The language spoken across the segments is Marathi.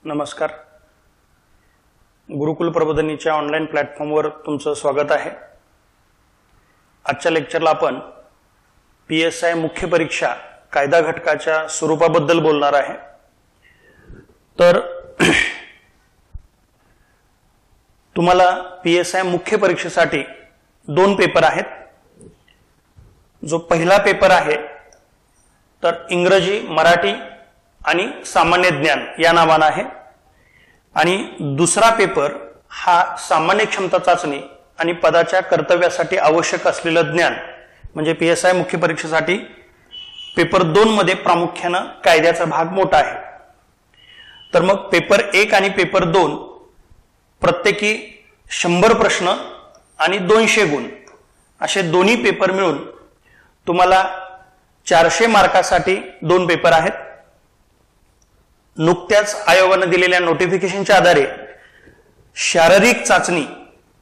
नमस्कार. गुरुकुल प्रबोधिनीच्या ऑनलाईन प्लॅटफॉर्मवर तुमचं स्वागत आहे. आजच्या लेक्चरला आपण PSI मुख्य परीक्षा कायदा घटकाच्या स्वरूपाबद्दल बोलणार आहे. तर तुम्हाला PSI मुख्य परीक्षेसाठी 2 पेपर आहेत. जो पहिला पेपर आहे तर इंग्रजी, मराठी आणि सामान्य ज्ञान या नावाने आहे, आणि दुसरा पेपर हा सामान्य क्षमता चाचणी आणि पदाच्या कर्तव्यासाठी आवश्यक असलेलं ज्ञान म्हणजे PSI मुख्य परीक्षेसाठी पेपर 2 मध्ये प्रामुख्याने कायद्याचा भाग मोठा आहे. तर मग पेपर 1 आणि पेपर 2 प्रत्येकी 100 प्रश्न आणि 200 गुण असे दोन्ही पेपर मिळून तुम्हाला 400 मार्कासाठी 2 पेपर आहेत. नुकत्याच आयोगाने दिलेल्या नोटिफिकेशनच्या आधारे शारीरिक चाचणी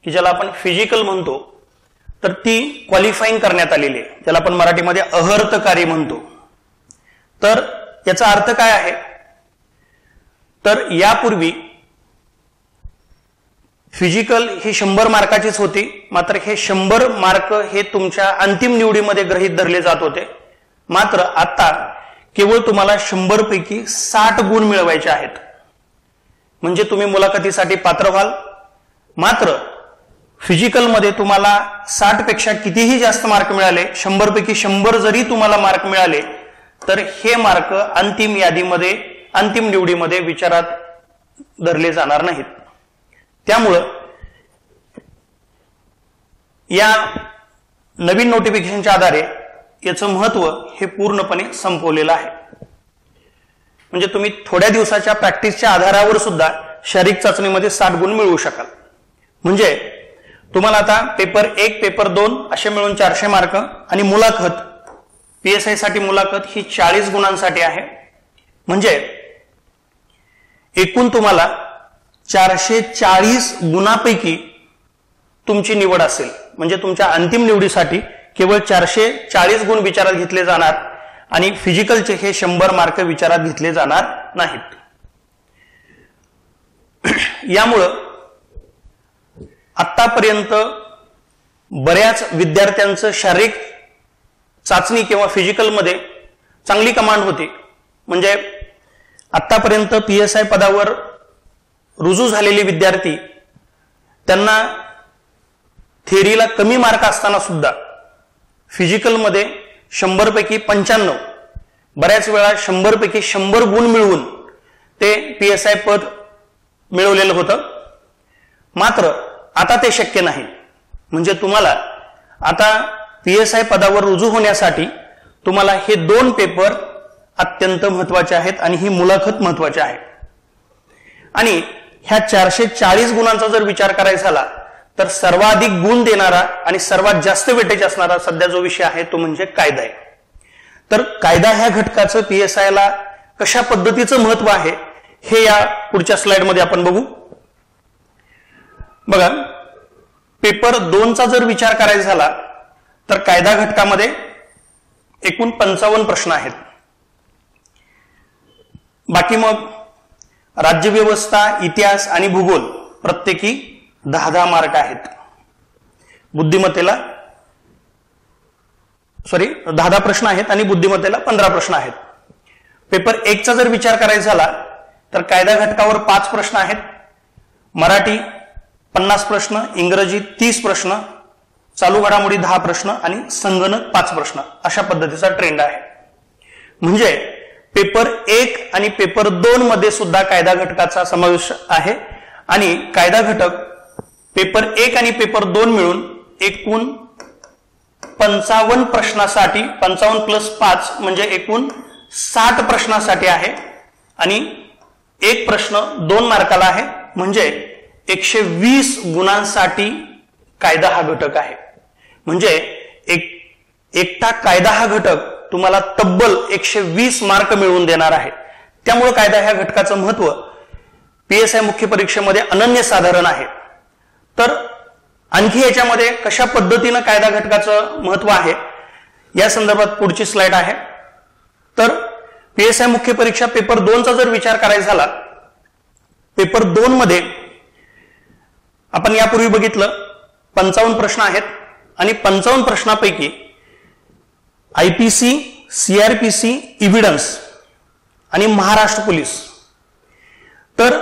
की ज्याला आपण फिजिकल म्हणतो तर ती क्वालिफाईंग करण्यात आलेली आहे, ज्याला आपण मराठीमध्ये अहर्तकारी म्हणतो. तर याचा अर्थ काय आहे, तर यापूर्वी फिजिकल ही 100 मार्काचीच होती, मात्र हे 100 मार्क हे तुमच्या अंतिम निवडीमध्ये गृहीत धरले जात होते. मात्र आता केवळ तुम्हाला 100 पैकी 60 गुण मिळवायचे आहेत, म्हणजे तुम्ही मुलाखतीसाठी पात्र व्हाल. मात्र फिजिकलमध्ये तुम्हाला 60 पेक्षा कितीही जास्त मार्क मिळाले, 100 पैकी 100 जरी तुम्हाला मार्क मिळाले तर हे मार्क अंतिम यादीमध्ये, अंतिम निवडीमध्ये विचारात धरले जाणार नाहीत. त्यामुळं या नवीन नोटिफिकेशनच्या आधारे याचं महत्व हे पूर्णपणे संपवलेलं आहे. म्हणजे तुम्ही थोड्या दिवसाच्या प्रॅक्टिसच्या आधारावर सुद्धा शारीरिक चाचणीमध्ये 60 गुण मिळवू शकाल. म्हणजे तुम्हाला आता पेपर 1, पेपर 2 असे मिळून 400 मार्क, आणि मुलाखत PSI साठी मुलाखत ही 40 गुणांसाठी आहे. म्हणजे एकूण तुम्हाला 440 गुणांपैकी तुमची निवड असेल. म्हणजे तुमच्या अंतिम निवडीसाठी केवळ 440 गुण विचारात घेतले जाणार आणि फिजिकलचे हे 100 मार्क विचारात घेतले जाणार नाहीत. यामुळं आतापर्यंत बऱ्याच विद्यार्थ्यांचं शारीरिक चाचणी किंवा फिजिकलमध्ये चांगली कमांड होती. म्हणजे आतापर्यंत PSI पदावर रुजू झालेले विद्यार्थी त्यांना थेअरीला कमी मार्क असताना सुद्धा फिजिकलमध्ये 100 पैकी 95, बऱ्याच वेळा 100 पैकी 100 गुण मिळवून ते PSI पद मिळवलेलं होतं. मात्र आता ते शक्य नाही. म्हणजे तुम्हाला आता PSI पदावर रुजू होण्यासाठी तुम्हाला हे 2 पेपर अत्यंत महत्वाचे आहेत आणि ही मुलाखत महत्वाची आहे. आणि ह्या 440 गुणांचा जर विचार करायचा झाला तर सर्वाधिक गुण देणारा आणि सर्वात जास्त वेटेज असणारा सध्या जो विषय आहे तो म्हणजे कायदा आहे. तर कायदा ह्या घटकाचं PSI ला कशा पद्धतीचं महत्व आहे हे या पुढच्या स्लाइडमध्ये आपण बघू. बघा, पेपर 2चा जर विचार करायचा झाला तर कायदा घटकामध्ये एकूण 55 प्रश्न आहेत. बाकी मग राज्यव्यवस्था, इतिहास आणि भूगोल प्रत्येकी 10 मार्क आहेत. बुद्धिमत्तेला 10 प्रश्न आहेत आणि बुद्धिमत्तेला 15 प्रश्न आहेत. पेपर 1चा जर विचार करायचा झाला तर कायदा घटकावर 5 प्रश्न आहेत. मराठी 50 प्रश्न, इंग्रजी 30 प्रश्न, चालू घडामोडी 10 प्रश्न आणि संगणक 5 प्रश्न अशा पद्धतीचा ट्रेंड आहे. म्हणजे पेपर 1 आणि पेपर 2 मध्ये सुद्धा कायदा घटकाचा समावेश आहे. आणि कायदा घटक पेपर 1 आणि पेपर 2 मिळून एकूण 55 प्रश्नासाठी, 55 + 5 म्हणजे एकूण 60 प्रश्नासाठी आहे. आणि एक प्रश्न 2 मार्काला आहे. म्हणजे 120 गुणांसाठी कायदा हा घटक आहे. म्हणजे एकटा कायदा हा घटक तुम्हाला तब्बल 120 मार्क मिळवून देणार आहे. त्यामुळे कायदा ह्या घटकाचं महत्व PSI मुख्य परीक्षेमध्ये अनन्यसाधारण आहे. तर आणखी याच्यामध्ये कशा पद्धतीनं कायदा घटकाचं महत्व आहे या संदर्भात पुढची स्लाइड आहे. तर PSI मुख्य परीक्षा पेपर 2चा जर विचार करायचा झाला पेपर 2 मध्ये आपण यापूर्वी बघितलं 55 प्रश्न आहेत आणि 55 प्रश्नापैकी आयपीसी, सीआरपीसी, इव्हिडन्स आणि महाराष्ट्र पोलीस, तर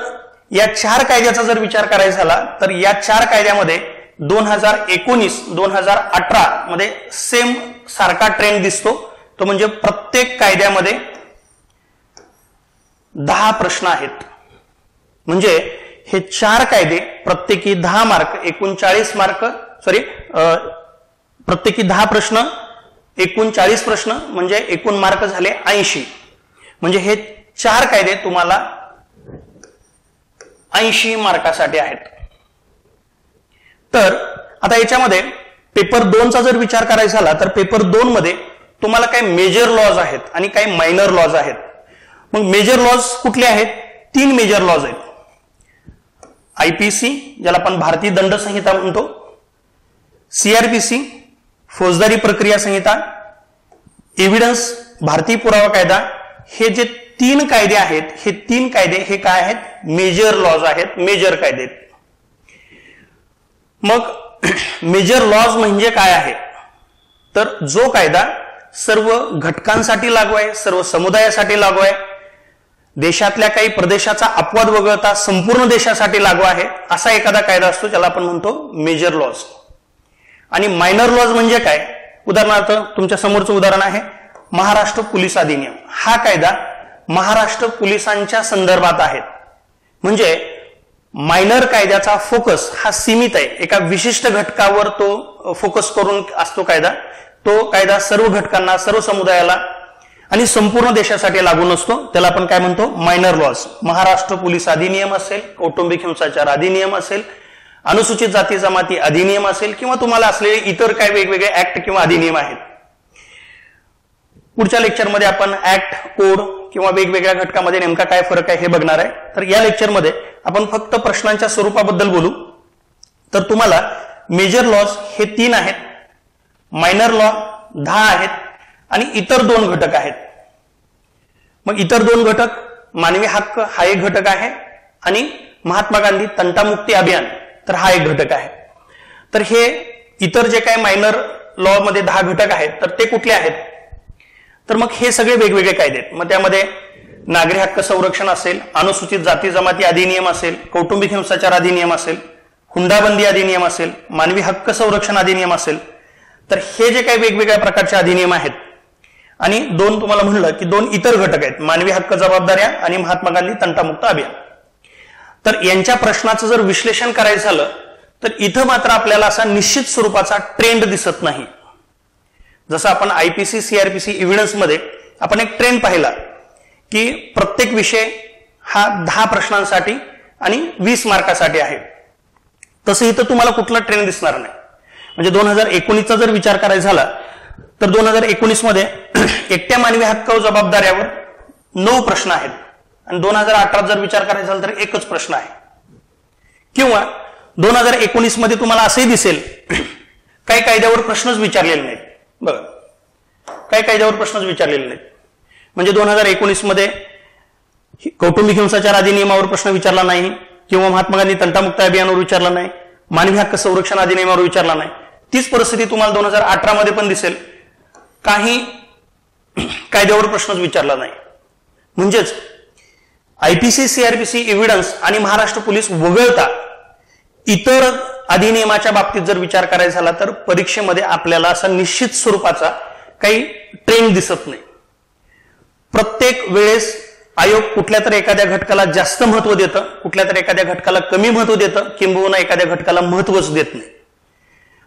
या 4 कायद्याचा जर विचार करायचा झाला तर या 4 कायद्यामध्ये 2019-2018 मध्ये सेम सारखा ट्रेंड दिसतो, तो म्हणजे प्रत्येक कायद्यामध्ये 10 प्रश्न आहेत. म्हणजे हे 4 कायदे प्रत्येकी 10 मार्क, एकूण 40 मार्क, प्रत्येकी 10 प्रश्न, एकूण 40 प्रश्न, म्हणजे एकूण मार्क झाले 80. म्हणजे हे 4 कायदे तुम्हाला 80 मार्कासाठी आहेत. तर आता याच्यामध्ये पेपर 2 चा जर विचार करायचा झाला तर पेपर 2 मध्ये तुम्हाला काही मेजर लॉज आहेत आणि काही मायनर लॉज आहेत. मग मेजर लॉज कुठले आहेत? 3 मेजर लॉज आहेत. आयपीसी, ज्याला आपण भारतीय दंड संहिता म्हणतो, सीआरपीसी फौजदारी प्रक्रिया संहिता, एव्हिडन्स भारतीय पुरावा कायदा, हे जे 3 कायदे आहेत, हे 3 कायदे हे काय आहेत? मेजर लॉज आहेत, मेजर कायदे. मग मेजर लॉज म्हणजे काय आहे? तर जो कायदा सर्व घटकांसाठी लागू आहे, सर्व समुदायासाठी लागू आहे, देशातल्या काही प्रदेशाचा अपवाद वगळता संपूर्ण देशासाठी लागू आहे, असा एखादा कायदा असतो, त्याला आपण म्हणतो मेजर लॉज. आणि मायनर लॉज म्हणजे काय? उदाहरणार्थ तुमच्या समोरचं उदाहरण आहे महाराष्ट्र पोलीस अधिनियम. हा कायदा महाराष्ट्र पोलिसांच्या संदर्भात आहे. म्हणजे मायनर कायद्याचा फोकस हा सीमित आहे, एका विशिष्ट घटकावर तो फोकस करून असतो कायदा. तो कायदा सर्व घटकांना, सर्व समुदायाला आणि संपूर्ण देशासाठी लागू नसतो, त्याला आपण काय म्हणतो? Minor lodge. महाराष्ट्र पोलीस अधिनियम असेल, कौटुंबिक हिंसाचार अधिनियम असेल, अनुसूचित जाती जमाती अधिनियम असेल, किंवा तुम्हाला असलेले इतर काय वेगवेगळे ऍक्ट किंवा अधिनियम आहेत. पुढच्या लेक्चरमध्ये आपण ऍक्ट, कोड किंवा वेगवेगळ्या घटकामध्ये नेमका काय फरक आहे हे बघणार आहे. तर या लेक्चरमध्ये आपण फक्त प्रश्नांच्या स्वरूपाबद्दल बोलू. तर तुम्हाला मेजर लॉज हे 3 आहेत, मायनर लॉ 10 आहेत आणि इतर 2 घटक आहेत. मग इतर 2 घटक, मानवी हक्क हा एक घटक आहे आणि महात्मा गांधी तंटामुक्ती अभियान, तर हा एक घटक आहे. तर हे इतर जे काही मायनर लॉ मध्ये 10 घटक आहेत, तर ते कुठले आहेत? तर मग हे सगळे वेगवेगळे कायदे आहेत. मग त्यामध्ये नागरी हक्क संरक्षण असेल, अनुसूचित जाती जमाती अधिनियम असेल, कौटुंबिक हिंसाचार अधिनियम असेल, हुंडाबंदी अधिनियम असेल, मानवी हक्क संरक्षण अधिनियम असेल. तर हे जे काही वेगवेगळ्या प्रकारचे अधिनियम आहेत आणि 2 तुम्हाला म्हणलं की 2 इतर घटक आहेत, मानवी हक्क जबाबदाऱ्या आणि महात्मा गांधी तंटामुक्त अभियान. तर यांच्या प्रश्नाचं जर विश्लेषण करायचं झालं तर इथं मात्र आपल्याला असा निश्चित स्वरूपाचा ट्रेंड दिसत नाही. जसं आपण आयपीसी, सीआरपीसी, इव्हिडन्स मध्ये आपण एक ट्रेंड पाहिला की प्रत्येक विषय हा 10 प्रश्नांसाठी आणि 20 मार्कासाठी आहे. तसं इथं तुम्हाला कुठला ट्रेंड दिसणार नाही. म्हणजे 2019चा जर विचार करायचा झाला तर 2019 मध्ये एकट्या मानवी हक्क व जबाबदाऱ्यावर 9 प्रश्न आहेत आणि 2018 जर विचार करायचा झाला तर एकच प्रश्न आहे. किंवा 2019 मध्ये तुम्हाला असंही दिसेल काही कायद्यावर प्रश्नच विचारलेले नाहीत. बघा, काही कायद्यावर प्रश्नच विचारलेले नाहीत. म्हणजे 2019 मध्ये कौटुंबिक हिंसाचार अधिनियमावर प्रश्न विचारला नाही, किंवा महात्मा गांधी तंटामुक्त अभियानावर विचारला नाही, मानवी हक्क संरक्षण अधिनियमावर विचारला नाही. तीच परिस्थिती तुम्हाला 2018 मध्ये पण दिसेल, काही कायद्यावर प्रश्नच विचारला नाही. म्हणजेच आयपीसी, सीआरपीसी, एव्हिडन्स आणि महाराष्ट्र पोलीस वगळता इतर अधिनियमाच्या बाबतीत जर विचार करायचा झाला तर परीक्षेमध्ये आपल्याला असा निश्चित स्वरूपाचा काही ट्रेंड दिसत नाही. प्रत्येक वेळेस आयोग कुठल्या तरी एखाद्या घटकाला जास्त महत्व देतं, कुठल्या तरी एखाद्या घटकाला कमी महत्व देतं, किंबहुना एखाद्या घटकाला महत्वच देत नाही.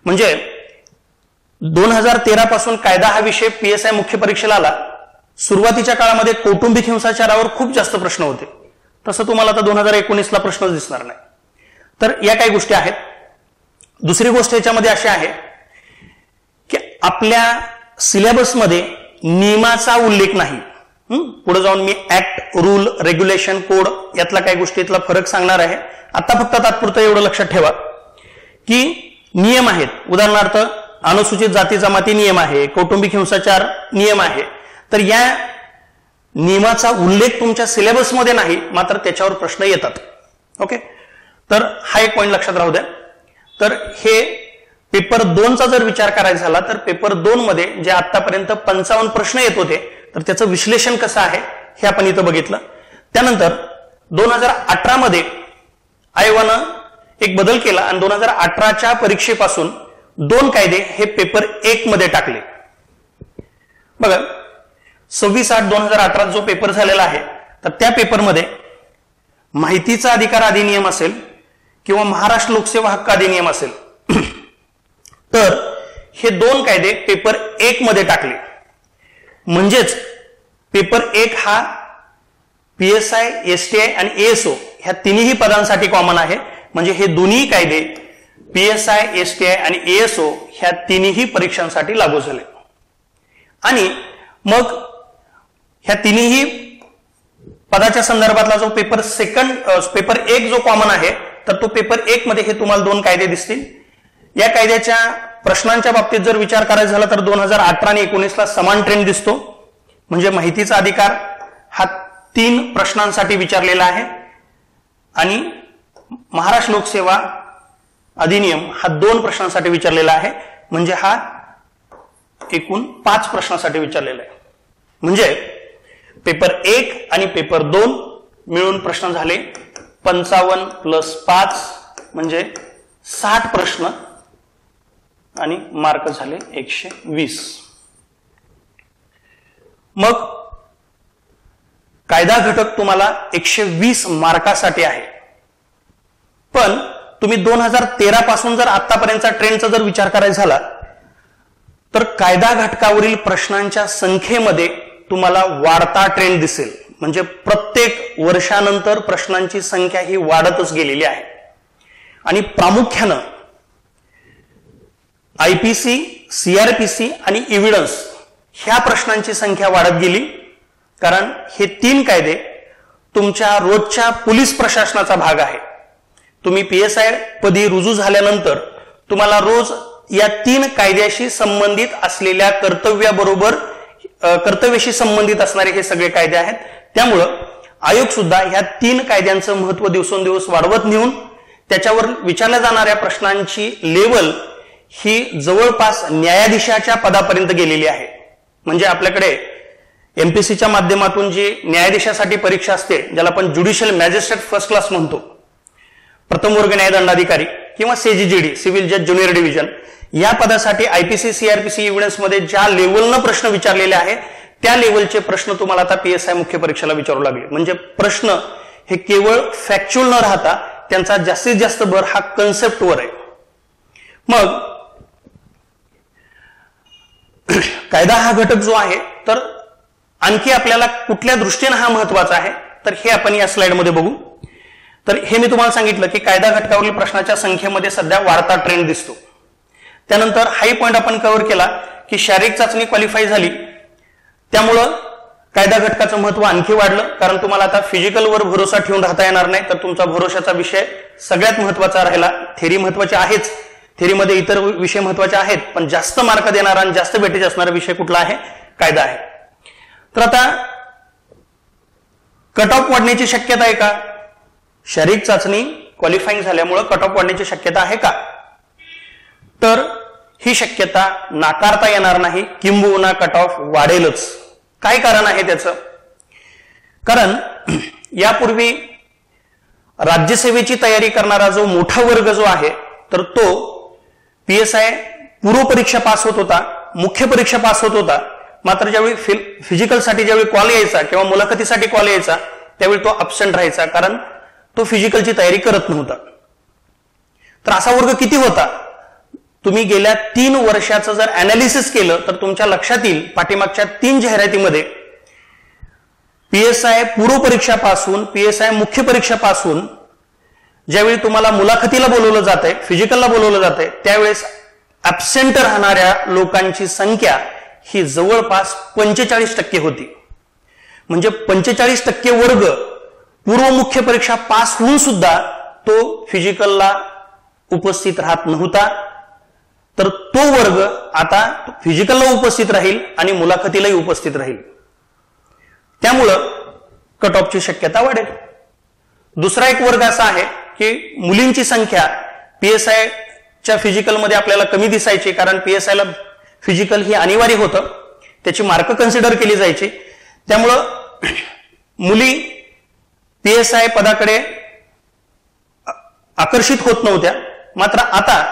म्हणजे 2013 पासून कायदा हा विषय पीएसआय मुख्य परीक्षेला आला. सुरुवातीच्या काळामध्ये कौटुंबिक हिंसाचारावर खूप जास्त प्रश्न होते. तसं तुम्हाला आता 2019ला प्रश्नच दिसणार नाही. तर या काही गोष्टी आहेत. दुसरी गोष्ट याच्यामध्ये अशी आहे की आपल्या सिलेबसमध्ये नियमाचा उल्लेख नाही. पुढे जाऊन मी ऍक्ट, रूल, रेग्युलेशन, कोड यातला काही गोष्टीतला फरक सांगणार आहे. आता फक्त तात्पुरतं एवढं लक्षात ठेवा की नियम आहेत. उदाहरणार्थ अनुसूचित जाती जमाती नियम आहे, कौटुंबिक हिंसाचार नियम आहे. तर या नियमाचा उल्लेख तुमच्या सिलेबसमध्ये नाही, मात्र त्याच्यावर प्रश्न येतात. ओके, तर हा एक पॉइंट लक्षात राहू द्या. तर हे पेपर 2चा जर विचार करायचा झाला तर पेपर 2 मध्ये जे आतापर्यंत 55 प्रश्न येत होते तर त्याचं विश्लेषण कसं आहे हे आपण इथं बघितलं. त्यानंतर 2018 मध्ये आयोगानं एक बदल केला आणि 2018च्या परीक्षेपासून 2 कायदे हे पेपर 1 मध्ये टाकले. बघा 26/8/2018 जो पेपर झालेला आहे तर त्या पेपरमध्ये माहितीचा अधिकार अधिनियम असेल किंवा महाराष्ट्र लोकसेवा हक्क अधिनियम असेल तर हे 2 कायदे पेपर 1 मध्ये टाकले. म्हणजेच पेपर 1 हा PSI, STI आणि ASO ह्या तिन्ही पदांसाठी कॉमन आहे. म्हणजे हे दोन्ही कायदे PSI, STI आणि ASO ह्या तिन्ही परीक्षांसाठी लागू झाले. आणि मग ह्या तिन्ही पदाच्या संदर्भातला जो पेपर 1 जो कॉमन आहे तर तो पेपर 1 मध्ये हे तुम्हाला 2 कायदे दिसतील. या कायद्याच्या प्रश्नांच्या बाबतीत जर विचार करायचा झाला तर 2018 आणि 19ला समान ट्रेंड दिसतो. म्हणजे माहितीचा अधिकार हा 3 प्रश्नांसाठी विचारलेला आहे आणि महाराष्ट्र लोकसेवा अधिनियम हा 2 प्रश्नांसाठी विचारलेला आहे. म्हणजे हा एकूण 5 प्रश्नांसाठी विचारलेला आहे. म्हणजे पेपर 1 आणि पेपर 2 मिळून प्रश्न झाले 55 + 5 म्हणजे 60 प्रश्न आणि मार्क झाले 120. मग कायदा घटक तुम्हाला 120 मार्कासाठी आहे. पण तुम्ही 2013 पासून जर आतापर्यंतचा ट्रेंडचा जर विचार करायचा झाला तर कायदा घटकावरील प्रश्नांच्या संख्येमध्ये तुम्हाला वाढता ट्रेंड दिसेल. म्हणजे प्रत्येक वर्षानंतर प्रश्नांची संख्या ही वाढतच गेलेली आहे. आणि प्रामुख्यानं IPC, CRPC आणि एव्हिडन्स ह्या प्रश्नांची संख्या वाढत गेली. कारण हे 3 कायदे तुमच्या रोजच्या पोलीस प्रशासनाचा भाग आहे. तुम्ही PSI पदी रुजू झाल्यानंतर तुम्हाला रोज या 3 कायद्याशी संबंधित असलेल्या कर्तव्याशी संबंधित असणारे हे सगळे कायदे आहेत. त्यामुळं आयोग सुद्धा ह्या 3 कायद्यांचं महत्व दिवसेंदिवस वाढवत नेऊन त्याच्यावर विचारल्या जाणाऱ्या प्रश्नांची लेवल ही जवळपास न्यायाधीशाच्या पदापर्यंत गेलेली आहे. म्हणजे आपल्याकडे MPSCच्या माध्यमातून जी न्यायाधीशासाठी परीक्षा असते ज्याला आपण ज्युडिशियल मॅजिस्ट्रेट फर्स्ट क्लास म्हणतो, प्रथम वर्ग न्यायदंडाधिकारी किंवा CJD सिव्हिल जज ज्युनियर डिव्हिजन, या पदासाठी IPC, CRPC, एव्हिडन्स मध्ये ज्या लेवलनं प्रश्न विचारलेले आहेत त्या लेवलचे प्रश्न तुम्हाला आता PSI मुख्य परीक्षेला विचारू लागले. म्हणजे प्रश्न हे केवळ फॅक्च्युअल न राहता त्यांचा जास्तीत जास्त भर हा कन्सेप्टवर आहे. मग कायदा हा घटक जो आहे तर आणखी आपल्याला कुठल्या दृष्टीने हा महत्वाचा आहे तर हे आपण या स्लाइडमध्ये बघू. तर हे मी तुम्हाला सांगितलं की कायदा घटकावरील प्रश्नाच्या संख्येमध्ये सध्या वाढता ट्रेंड दिसतो. त्यानंतर हाही पॉइंट आपण कव्हर केला की शारीरिक चाचणी क्वालिफाय झाली त्यामुळं कायदा घटकाचं महत्व आणखी वाढलं. कारण तुम्हाला आता फिजिकलवर भरोसा ठेवून राहता येणार नाही तर तुमचा भरोशाचा विषय सगळ्यात महत्वाचा राहिला. थेरी महत्वाची आहेच, थेरीमध्ये इतर विषय महत्वाचे आहेत, पण जास्त मार्क देणारा आणि जास्त वेटेज असणारा विषय कुठला आहे? कायदा आहे. तर आता कट ऑफ वाढण्याची शक्यता आहे का? शारीरिक चाचणी क्वालिफाईंग झाल्यामुळे कट ऑफ वाढण्याची शक्यता आहे का? तर ही शक्यता नाकारता येणार नाही, किंबहुना कट ऑफ वाढेलच. काय कारण आहे त्याचं? कारण यापूर्वी राज्यसेवेची तयारी करणारा जो मोठा वर्ग जो आहे तर तो PSI पूर्व परीक्षा पास होत होता, मुख्य परीक्षा पास होत होता, मात्र ज्यावेळी फिजिकलसाठी ज्यावेळी कॉल यायचा किंवा मुलाखतीसाठी कॉल यायचा त्यावेळी तो अब्सेंट राहायचा कारण तो फिजिकलची तयारी करत नव्हता. तर असा वर्ग किती होता? तुम्ही गेल्या 3 वर्षाचं जर अनालिसिस केलं तर तुमच्या लक्षात येईल पाठीमागच्या 3 जाहिरातीमध्ये PSI पूर्व परीक्षापासून PSI मुख्य परीक्षापासून ज्यावेळी तुम्हाला मुलाखतीला बोलवलं जातंय, फिजिकलला बोलवलं जातंय त्यावेळेस ऍब्सेंट राहणाऱ्या लोकांची संख्या ही जवळपास 45% होती. म्हणजे 45% वर्ग पूर्व मुख्य परीक्षा पास होऊन सुद्धा तो फिजिकलला उपस्थित राहत नव्हता. तर तो वर्ग आता फिजिकलला उपस्थित राहील आणि मुलाखतीलाही उपस्थित राहील. त्यामुळं कट ऑफची शक्यता वाढेल. दुसरा एक वर्ग असा आहे की मुलींची संख्या PSI च्या फिजिकलमध्ये आपल्याला कमी दिसायची, कारण PSI ला फिजिकल ही अनिवार्य होतं, त्याची मार्क कन्सिडर केली जायची. त्यामुळं मुली PSI पदाकडे आकर्षित होत नव्हत्या. मात्र आता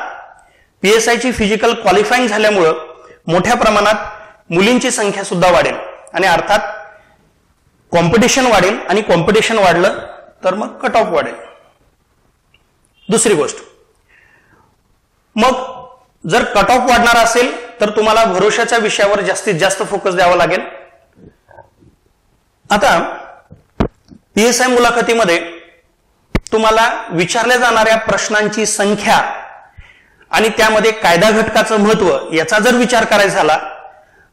PSI ची फिजिकल क्वालिफाईंग झाल्यामुळं मोठ्या प्रमाणात मुलींची संख्या सुद्धा वाढेल आणि अर्थात कॉम्पिटिशन वाढेल आणि कॉम्पिटिशन वाढलं तर मग कट ऑफ वाढेल. दुसरी गोष्ट, मग जर कट ऑफ वाढणार असेल तर तुम्हाला भरोशाच्या विषयावर जास्तीत जास्त फोकस द्यावा लागेल. आता PSI मुलाखतीमध्ये तुम्हाला विचारल्या जाणाऱ्या प्रश्नांची संख्या आणि त्यामध्ये कायदा घटकाचं महत्व याचा जर विचार करायचा झाला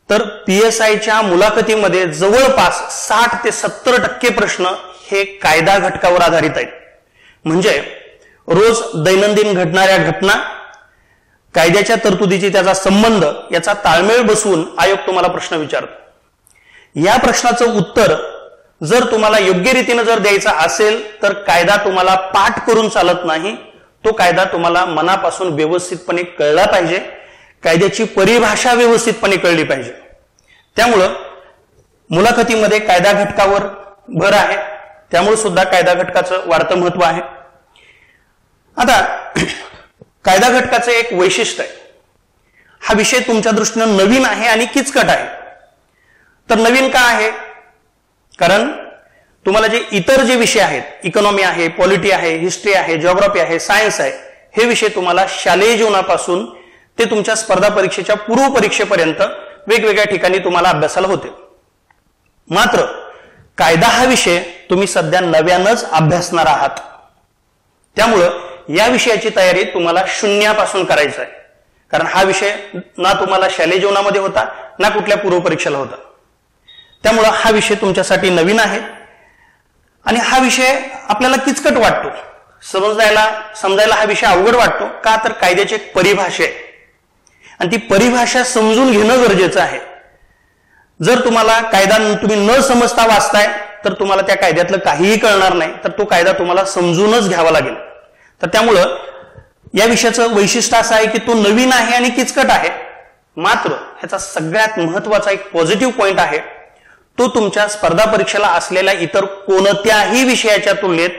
तर PSIच्या मुलाखतीमध्ये जवळपास 60 ते 70% प्रश्न हे कायदा घटकावर आधारित आहेत. म्हणजे रोज दैनंदिन घडणाऱ्या घटना, कायद्याच्या तरतुदीची त्याचा संबंध याचा ताळमेळ बसवून आयोग तुम्हाला प्रश्न विचारतो. या प्रश्नाचं उत्तर जर तुम्हाला योग्य रीतीने जर द्यायचा असेल तर कायदा तुम्हाला पाठ करून चालत नाही, तो कायदा तुम्हाला मनापासून व्यवस्थितपणे कळला पाहिजे, कायद्याची परिभाषा व्यवस्थितपणे कळली पाहिजे. त्यामुळं मुलाखतीमध्ये कायदा घटकावर भर आहे, त्यामुळे सुद्धा कायदा घटकाचं वाढतं महत्व आहे. आता कायदा घटकाचं एक वैशिष्ट्य आहे, हा विषय तुमच्या दृष्टीनं नवीन आहे आणि किचकट आहे. तर नवीन का आहे? कारण तुम्हाला जे इतर जे विषय आहेत, इकॉनॉमी आहे, पॉलिटी आहे, हिस्ट्री आहे, जिओग्राफी आहे, सायन्स आहे, हे विषय तुम्हाला शालेय जीवनापासून ते तुमच्या स्पर्धा परीक्षेच्या पूर्व परीक्षेपर्यंत वेगवेगळ्या ठिकाणी तुम्हाला अभ्यासाला होते. मात्र कायदा हा विषय तुम्ही सध्या नव्यानंच अभ्यासणार आहात. त्यामुळं या विषयाची तयारी तुम्हाला शून्यापासून करायची आहे, कारण हा विषय ना तुम्हाला शालेय जीवनामध्ये होता ना कुठल्या पूर्व परीक्षेला होता. त्यामुळं हा विषय तुमच्यासाठी नवीन आहे आणि हा विषय आपल्याला किचकट वाटतो, समजायला हा विषय अवघड वाटतो. का तर कायद्याची एक परिभाषा आहे आणि ती परिभाषा समजून घेणं गरजेचं आहे. जर तुम्हाला कायदा तुम्ही न समजता वाचताय तर तुम्हाला त्या कायद्यातलं काहीही कळणार नाही, तर तो कायदा तुम्हाला समजूनच घ्यावा लागेल. तर त्यामुळं या विषयाचं वैशिष्ट्य असं आहे की तो नवीन आहे आणि किचकट आहे. मात्र ह्याचा सगळ्यात महत्वाचा एक पॉझिटिव्ह पॉइंट आहे, तो तुमच्या स्पर्धा परीक्षेला असलेल्या इतर कोणत्याही विषयाच्या तुलनेत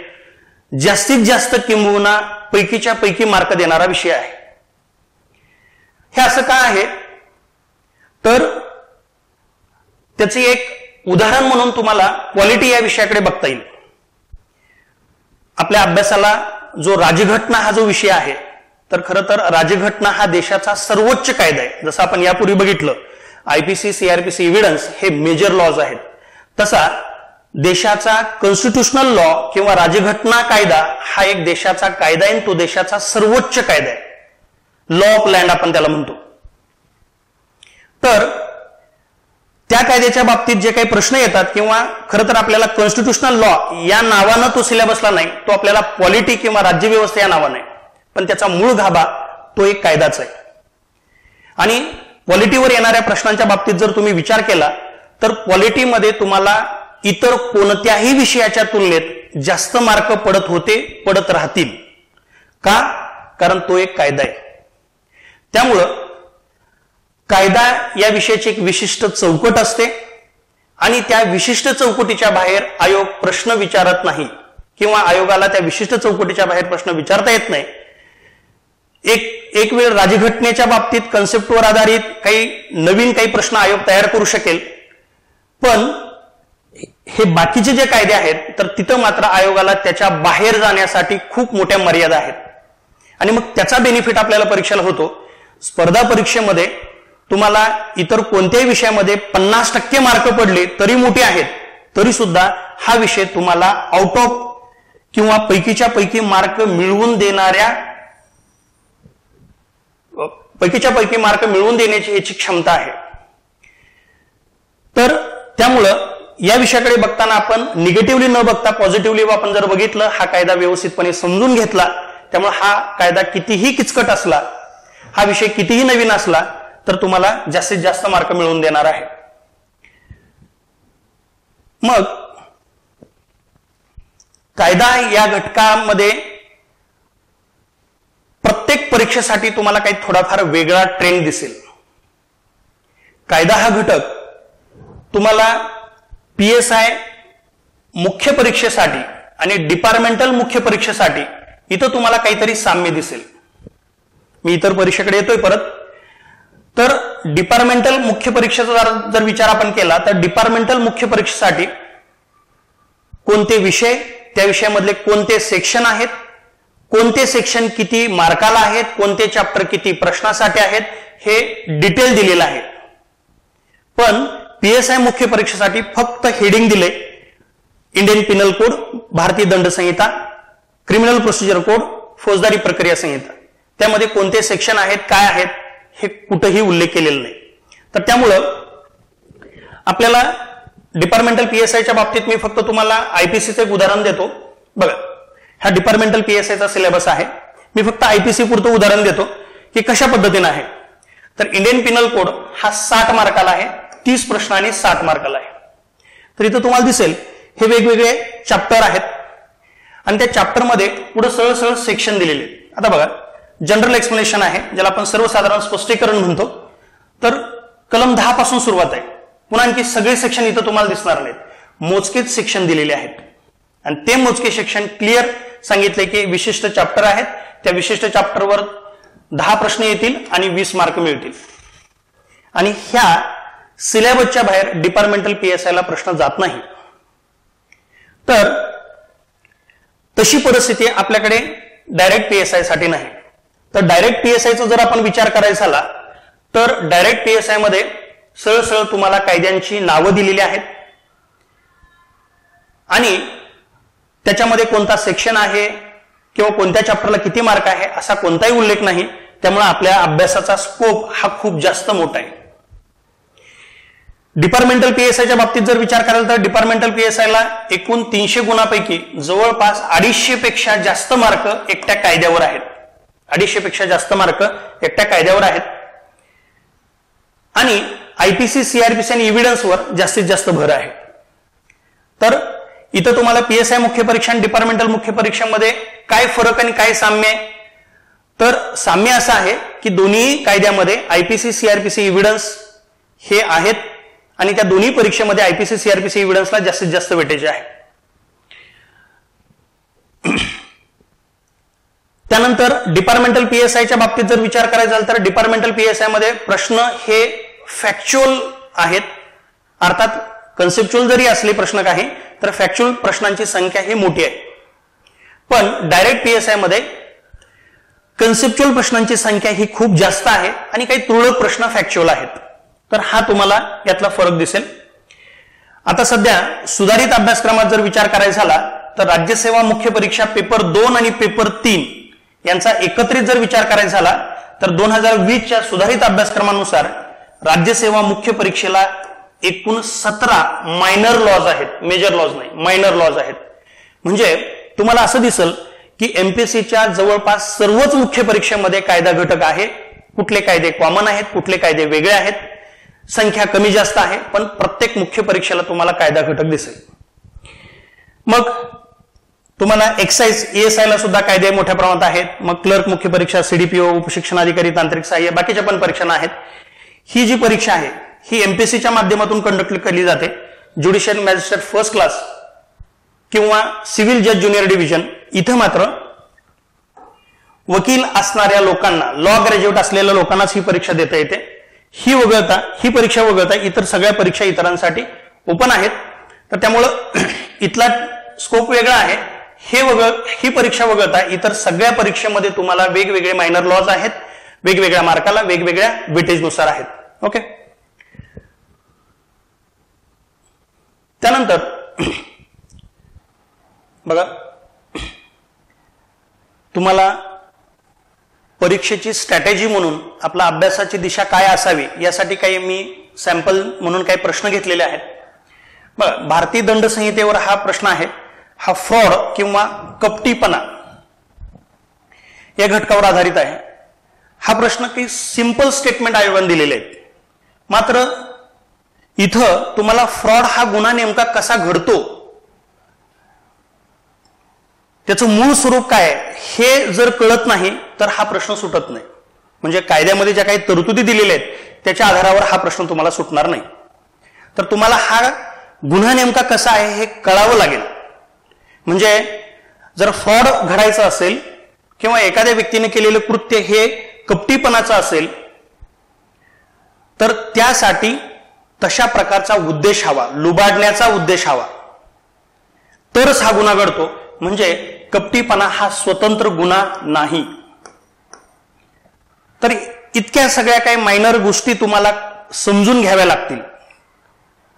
जास्तीत जास्त किंबहुना पैकीच्या पैकी मार्क देणारा विषय आहे. हे असं का आहे तर त्याचे एक उदाहरण म्हणून तुम्हाला पॉलिटी या विषयाकडे बघता येईल. आपल्या अभ्यासाला जो राज्यघटना हा जो विषय आहे, तर खरं तर राज्यघटना हा देशाचा सर्वोच्च कायदा आहे. जसं आपण यापूर्वी बघितलं IPC, CRPC, एव्हिडन्स हे मेजर लॉज आहेत, तसा देशाचा कॉन्स्टिट्यूशनल लॉ किंवा राज्यघटना कायदा हा एक देशाचा कायदा आहे, तो देशाचा सर्वोच्च कायदा आहे. लॉ ऑफ लँड आपण त्याला म्हणतो. तर त्या कायद्याच्या बाबतीत जे काही प्रश्न येतात किंवा खरं तर आपल्याला कॉन्स्टिट्यूशनल लॉ या नावानं तो सिलेबसला नाही, तो आपल्याला पॉलिटी किंवा राज्यव्यवस्था या नावानं आहे, पण त्याचा मूळ गाभा तो एक कायदाच आहे. आणि पॉलिटीवर येणाऱ्या प्रश्नांच्या बाबतीत जर तुम्ही विचार केला तर पॉलिटीमध्ये तुम्हाला इतर कोणत्याही विषयाच्या तुलनेत जास्त मार्क पडत होते, पडत राहतील. का? कारण तो एक कायदा आहे. त्यामुळं कायदा या विषयाची एक विशिष्ट चौकट असते आणि त्या विशिष्ट चौकटीच्या बाहेर आयोग प्रश्न विचारत नाही किंवा आयोगाला त्या विशिष्ट चौकटीच्या बाहेर प्रश्न विचारता येत नाही. एक वेळ राज्यघटनेच्या बाबतीत कन्सेप्टवर आधारित नवीन काही प्रश्न आयोग तयार करू शकेल, पण हे बाकीचे जे कायदे आहेत तर तिथं मात्र आयोगाला त्याच्या बाहेर जाण्यासाठी खूप मोठ्या मर्यादा आहेत आणि मग त्याचा बेनिफिट आपल्याला परीक्षेला होतो. स्पर्धा परीक्षेमध्ये तुम्हाला इतर कोणत्याही विषयामध्ये 50% मार्क पडले तरी मोठे आहेत, तरी सुद्धा हा विषय तुम्हाला आउट ऑफ किंवा पैकीच्या पैकी मार्क मिळवून देण्याची याची क्षमता आहे. तर त्यामुळं या विषयाकडे बघताना आपण निगेटिव्हली न बघता पॉझिटिव्हली आपण जर बघितलं, हा कायदा व्यवस्थितपणे समजून घेतला, त्यामुळे हा कायदा कितीही किचकट असला, हा विषय कितीही नवीन असला तर तुम्हाला जास्तीत जास्त मार्क मिळवून देणार आहे. मग कायदा या घटकामध्ये प्रत्येक परीक्षेसाठी तुम्हाला काही थोडाफार वेगळा ट्रेंड दिसेल. कायदा हा घटक तुम्हाला PSI मुख्य परीक्षेसाठी आणि डिपार्टमेंटल मुख्य परीक्षेसाठी इथं तुम्हाला काहीतरी साम्य दिसेल. मी इतर परीक्षेकडे येतोय परत. तर डिपार्टमेंटल मुख्य परीक्षेचा जर विचार आपण केला तर डिपार्टमेंटल मुख्य परीक्षेसाठी कोणते विषय, त्या विषयामधले कोणते सेक्शन आहेत, कोणते सेक्शन किती मार्काला आहेत, कोणते चॅप्टर किती प्रश्नासाठी आहेत, हे डिटेल दिलेलं आहे. पण PSI मुख्य परीक्षेसाठी फक्त हेडिंग दिले, इंडियन पिनल कोड, भारतीय दंड संहिता, क्रिमिनल प्रोसिजर कोड, फौजदारी प्रक्रिया संहिता, त्यामध्ये कोणते सेक्शन आहेत, काय आहेत, हे कुठेही उल्लेख केलेला नाही. तर त्यामुळं आपल्याला डिपार्टमेंटल PSIच्या बाबतीत मी फक्त तुम्हाला IPCचं एक उदाहरण देतो. बघा, हा डिपार्टमेंटल PSIचा सिलेबस आहे. मी फक्त IPC पुरतं उदाहरण देतो की कशा पद्धतीने आहे. तर इंडियन पिनल कोड हा 60 मार्काला आहे, 30 प्रश्न आणि 60 मार्काला आहे. तर इथं तुम्हाला दिसेल हे वेगवेगळे चॅप्टर आहेत आणि त्या चॅप्टरमध्ये पुढे सरळ सरळ सेक्शन दिलेले. आता बघा, जनरल एक्सप्लेनेशन आहे, ज्याला आपण सर्वसाधारण स्पष्टीकरण म्हणतो. तर कलम 10 पासून सुरुवात आहे. पुन्हा आणखी सगळे सेक्शन इथं तुम्हाला दिसणार नाहीत, मोजकेच सेक्शन दिलेले आहेत आणि ते मोजके सेक्शन क्लिअर सांगितले की विशिष्ट चॅप्टर आहेत, त्या विशिष्ट चॅप्टरवर 10 प्रश्न येतील आणि 20 मार्क मिळतील. आणि ह्या सिलेबसच्या बाहेर डिपार्टमेंटल PSIला प्रश्न जात नाही. तर तशी परिस्थिती आपल्याकडे डायरेक्ट PSI साठी नाही. तर डायरेक्ट PSIचा जर आपण विचार करायचा झाला तर डायरेक्ट PSI मध्ये सरळ सरळ तुम्हाला कायद्यांची नावं दिलेली आहेत आणि त्याच्यामध्ये कोणता सेक्शन आहे किंवा कोणत्या चॅप्टरला किती मार्क आहे असा कोणताही उल्लेख नाही. त्यामुळे आपल्या अभ्यासाचा स्कोप हा खूप जास्त मोठा आहे. डिपार्टमेंटल PSIच्या बाबतीत जर विचार कराल तर डिपार्टमेंटल PSIला एकूण 300 गुणांपैकी जवळपास 250 पेक्षा जास्त मार्क एकट्या कायद्यावर आहेत. 250 पेक्षा जास्त मार्क एकट्या कायद्यावर आहेत आणि IPC, CRPC आणि एव्हिडन्सवर जास्तीत जास्त भर आहे. तर इथं तुम्हाला PSI मुख्य परीक्षा आणि डिपार्टमेंटल मुख्य परीक्षेमध्ये काय फरक आणि काय साम्य आहे. तर साम्य असं आहे की दोन्ही कायद्यामध्ये IPC, CRPC, एव्हिडन्स हे आहेत आणि त्या दोन्ही परीक्षेमध्ये IPC, CRPC, एव्हिडन्सला जास्तीत जास्त वेटेज आहे. त्यानंतर डिपार्टमेंटल PSIच्या बाबतीत जर विचार करायचा झाला तर डिपार्टमेंटल PSI मध्ये प्रश्न हे फॅक्च्युअल आहेत. अर्थात कन्सेप्च्युअल जरी असले प्रश्न काही तर फॅक्च्युअल प्रश्नांची संख्या ही मोठी आहे. पण डायरेक्ट PSI मध्ये कन्सेप्च्युअल प्रश्नांची संख्या ही खूप जास्त आहे आणि काही तुरळक प्रश्न फॅक्च्युअल आहेत. तर हा तुम्हाला यातला फरक दिसेल. आता सध्या सुधारित अभ्यासक्रमात जर विचार करायचा झाला तर राज्यसेवा मुख्य परीक्षा पेपर 2 आणि पेपर 3 यांचा एकत्रित जर विचार करायचा झाला तर 2020च्या सुधारित अभ्यासक्रमानुसार राज्यसेवा मुख्य परीक्षेला एकूण 17 मायनर लॉज आहेत, मेजर लॉज नाही, मायनर लॉज आहेत. म्हणजे तुम्हाला असं दिसेल की MPSCच्या जवळपास सर्वच मुख्य परीक्षेमध्ये कायदा घटक आहे. कुठले कायदे कॉमन आहेत, कुठले कायदे वेगळे आहेत, संख्या कमी जास्त आहे, पण प्रत्येक मुख्य परीक्षेला तुम्हाला कायदा घटक दिसेल. मग तुम्हाला एक्साइज ESI ला सुद्धा कायदे मोठ्या प्रमाणात आहेत. मग क्लर्क मुख्य परीक्षा, CDPO, उपशिक्षणाधिकारी, तांत्रिक सहाय्य, बाकीच्या पण परीक्षा आहेत. ही जी परीक्षा आहे ही MPSCच्या माध्यमातून कंडक्ट केली जाते. ज्युडिशियल मॅजिस्ट्रेट फर्स्ट क्लास किंवा सिव्हिल जज ज्युनियर डिव्हिजन. इथं मात्र वकील असणाऱ्या लोकांना, लॉ ग्रॅज्युएट असलेल्या लोकांनाच ही परीक्षा देता येते. ही परीक्षा वगळता इतर सगळ्या परीक्षा इतरांसाठी ओपन आहेत. तर त्यामुळं इथला स्कोप वेगळा आहे. ही परीक्षा वगळता इतर सगळ्या परीक्षेमध्ये तुम्हाला वेगवेगळे मायनर लॉज आहेत, वेगवेगळ्या मार्काला, वेगवेगळ्या वेटेजनुसार आहेत. ओके. त्यानंतर बघा, तुम्हाला परीक्षेची स्ट्रॅटेजी म्हणून आपला अभ्यासाची दिशा काय असावी यासाठी काही मी सॅम्पल म्हणून काही प्रश्न घेतलेले आहेत. बघा, भारतीय दंड संहितेवर हा प्रश्न आहे. हा फ्रॉड किंवा कपटीपणा या घटकावर आधारित आहे. हा प्रश्न काही सिंपल स्टेटमेंट आयोगाने दिलेले आहेत. मात्र इथं तुम्हाला फ्रॉड हा गुन्हा नेमका कसा घडतो त्याचं मूळ स्वरूप काय हे जर कळत नाही तर हा प्रश्न सुटत नाही. म्हणजे कायद्यामध्ये ज्या काही तरतुदी दिलेल्या आहेत त्याच्या आधारावर हा प्रश्न तुम्हाला सुटणार नाही. तर तुम्हाला हा गुन्हा नेमका कसा आहे हे कळावं लागेल. म्हणजे जर फ्रॉड घडायचा असेल किंवा एखाद्या व्यक्तीने केलेलं कृत्य हे कपटीपणाचं असेल तर त्यासाठी तशा प्रकारचा उद्देश हवा, लुबाडण्याचा उद्देश हवा, तरच हा गुन्हा घडतो. म्हणजे कपटीपणा हा स्वतंत्र गुन्हा नाही. तर इतक्या सगळ्या काही मायनर गोष्टी तुम्हाला समजून घ्याव्या लागतील.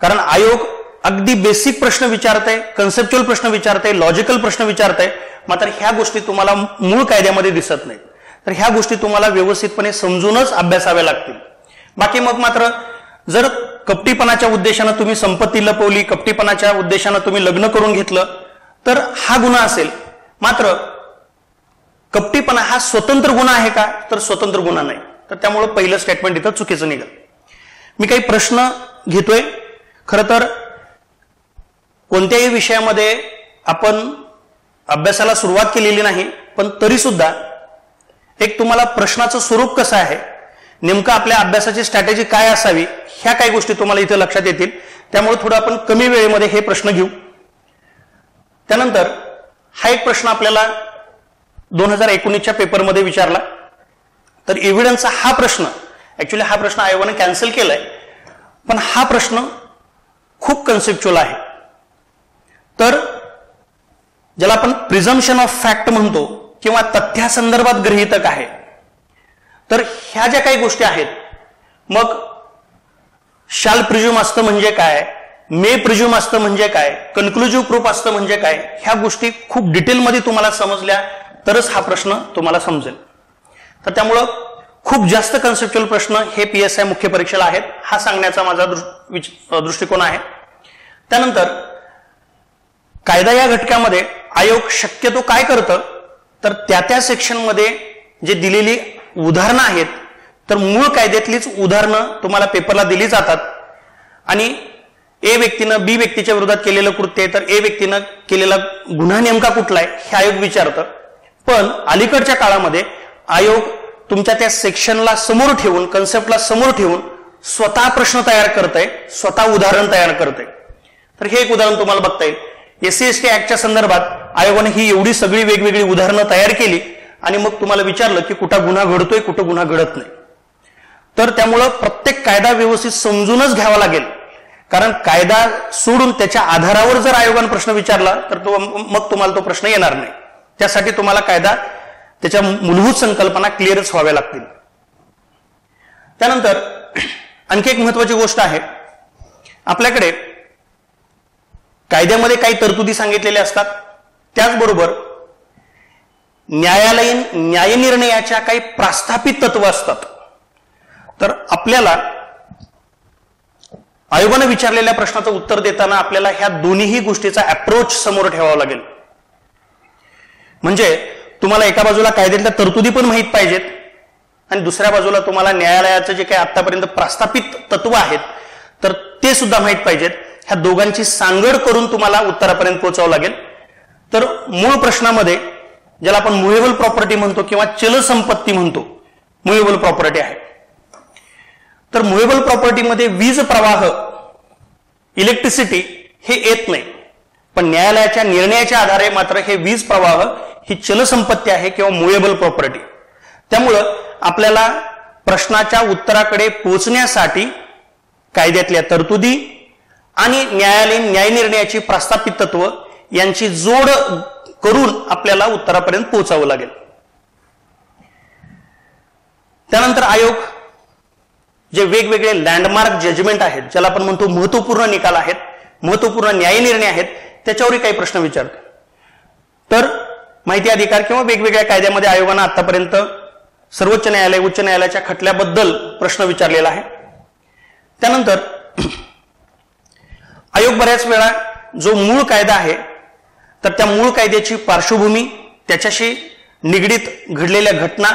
कारण आयोग अगदी बेसिक प्रश्न विचारते, कन्सेप्च्युअल प्रश्न विचारते, लॉजिकल प्रश्न विचारते, मात्र ह्या गोष्टी तुम्हाला मूळ कायद्यामध्ये दिसत नाहीत. तर ह्या गोष्टी तुम्हाला व्यवस्थितपणे समजूनच अभ्यासाव्या लागतील. बाकी मग मात्र जर कपटीपणाच्या उद्देशानं तुम्ही संपत्ती लपवली, कपटीपणाच्या उद्देशानं तुम्ही लग्न करून घेतलं तर हा गुन्हा असेल. मात्र कपटीपणा हा स्वतंत्र गुन्हा आहे का तर स्वतंत्र गुन्हा नाही. तर त्यामुळे पहिलं स्टेटमेंट इथं चुकीचं निघाल. मी काही प्रश्न घेतोय. खरं तर कोणत्याही विषयामध्ये आपण अभ्यासाला सुरुवात केलेली नाही, पण तरी सुद्धा एक तुम्हाला प्रश्नाचं स्वरूप कसं आहे, नेमकं आपल्या अभ्यासाची स्ट्रॅटेजी काय असावी, ह्या काही गोष्टी तुम्हाला इथे लक्षात येतील. त्यामुळे थोडं आपण कमी वेळेमध्ये हे प्रश्न घेऊ. त्यानंतर हा एक प्रश्न आपल्याला 2019च्या पेपरमध्ये विचारला. तर एव्हिडन्सचा हा प्रश्न, ऍक्च्युली हा प्रश्न आयोगाने कॅन्सल केलाय, पण हा प्रश्न खूप कन्सेप्च्युअल आहे. तर ज्याला आपण प्रिझम्पशन ऑफ फॅक्ट म्हणतो किंवा तथ्यासंदर्भात गृहीतक आहे, तर ह्या ज्या काही गोष्टी आहेत, मग शाल प्रिझ्युम असतं म्हणजे काय, मे प्रिझ्युम असतं म्हणजे काय, कन्क्लुजिव्ह प्रूफ असतं म्हणजे काय, ह्या गोष्टी खूप डिटेलमध्ये तुम्हाला समजल्या तरच हा प्रश्न तुम्हाला समजेल. तर त्यामुळं खूप जास्त कन्सेप्च्युअल प्रश्न हे PSI मुख्य परीक्षेला आहेत, हा सांगण्याचा माझा दृष्टिकोन आहे. त्यानंतर कायदा या घटकामध्ये आयोग शक्यतो काय करतं तर त्या सेक्शनमध्ये जे दिलेली उदाहरणं आहेत, तर मूळ कायद्यातलीच उदाहरणं तुम्हाला पेपरला दिली जातात. आणि ए व्यक्तीनं बी व्यक्तीच्या विरोधात केलेलं कृत्य आहे, तर ए व्यक्तीनं केलेला गुन्हा नेमका कुठला आहे हे आयोग विचारतं. पण अलीकडच्या काळामध्ये आयोग तुमच्या त्या सेक्शनला समोर ठेवून, कन्सेप्टला समोर ठेवून स्वतः प्रश्न तयार करतंय, स्वतः उदाहरण तयार करतंय. तर हे एक उदाहरण तुम्हाला बघता येईल. SC/ST ऍक्टच्या संदर्भात आयोगाने ही एवढी सगळी वेगवेगळी उदाहरणं तयार केली आणि मग तुम्हाला विचारलं की कुठं गुन्हा घडतोय, कुठं गुन्हा घडत नाही. तर त्यामुळं प्रत्येक कायदा व्यवस्थित समजूनच घ्यावा लागेल. कारण कायदा सोडून त्याच्या आधारावर जर आयोगाने प्रश्न विचारला तर मग तुम्हाला तो प्रश्न येणार नाही. त्यासाठी तुम्हाला कायदा त्याच्या मूलभूत संकल्पना क्लिअरच व्हाव्या लागतील. त्यानंतर आणखी एक महत्वाची गोष्ट आहे, आपल्याकडे कायद्यामध्ये काही तरतुदी सांगितलेल्या असतात, त्याचबरोबर न्यायालयीन न्यायनिर्णयाच्या काही प्रस्थापित तत्व असतात. तर आपल्याला आयोगाने विचारलेल्या प्रश्नाचं उत्तर देताना आपल्याला ह्या दोन्ही गोष्टीचा अप्रोच समोर ठेवावा लागेल. म्हणजे तुम्हाला एका बाजूला कायद्यातल्या तरतुदी पण माहीत पाहिजेत आणि दुसऱ्या बाजूला तुम्हाला न्यायालयाचं जे काही आतापर्यंत प्रस्थापित तत्व आहेत तर ते सुद्धा माहीत पाहिजेत. ह्या दोघांची सांगड करून तुम्हाला उत्तरापर्यंत पोहोचावं लागेल. तर मूळ प्रश्नामध्ये ज्याला आपण मुव्हेबल प्रॉपर्टी म्हणतो किंवा चलसंपत्ती म्हणतो, मुव्हेबल प्रॉपर्टी आहे. तर मुव्हेबल प्रॉपर्टीमध्ये वीज प्रवाह, इलेक्ट्रिसिटी हे येत नाही, पण न्यायालयाच्या निर्णयाच्या आधारे मात्र हे वीज प्रवाह ही चलसंपत्ती आहे किंवा मुव्हेबल प्रॉपर्टी. त्यामुळं आपल्याला प्रश्नाच्या उत्तराकडे पोहोचण्यासाठी कायद्यातल्या तरतुदी आणि न्यायालयीन न्यायनिर्णयाची प्रस्थापित तत्व यांची जोड करून आपल्याला उत्तरापर्यंत पोहोचावं लागेल. त्यानंतर आयोग जे वेगवेगळे लँडमार्क जजमेंट आहेत, ज्याला आपण म्हणतो महत्वपूर्ण निकाल आहेत, महत्वपूर्ण न्यायनिर्णय आहेत, त्याच्यावरही काही प्रश्न विचारतो. तर माहिती अधिकार किंवा वेगवेगळ्या कायद्यामध्ये आयोगानं आतापर्यंत सर्वोच्च न्यायालय, उच्च न्यायालयाच्या खटल्याबद्दल प्रश्न विचारलेला आहे. त्यानंतर आयोग बऱ्याच वेळा जो मूळ कायदा आहे तर त्या मूळ कायद्याची पार्श्वभूमी, त्याच्याशी निगडीत घडलेल्या घटना,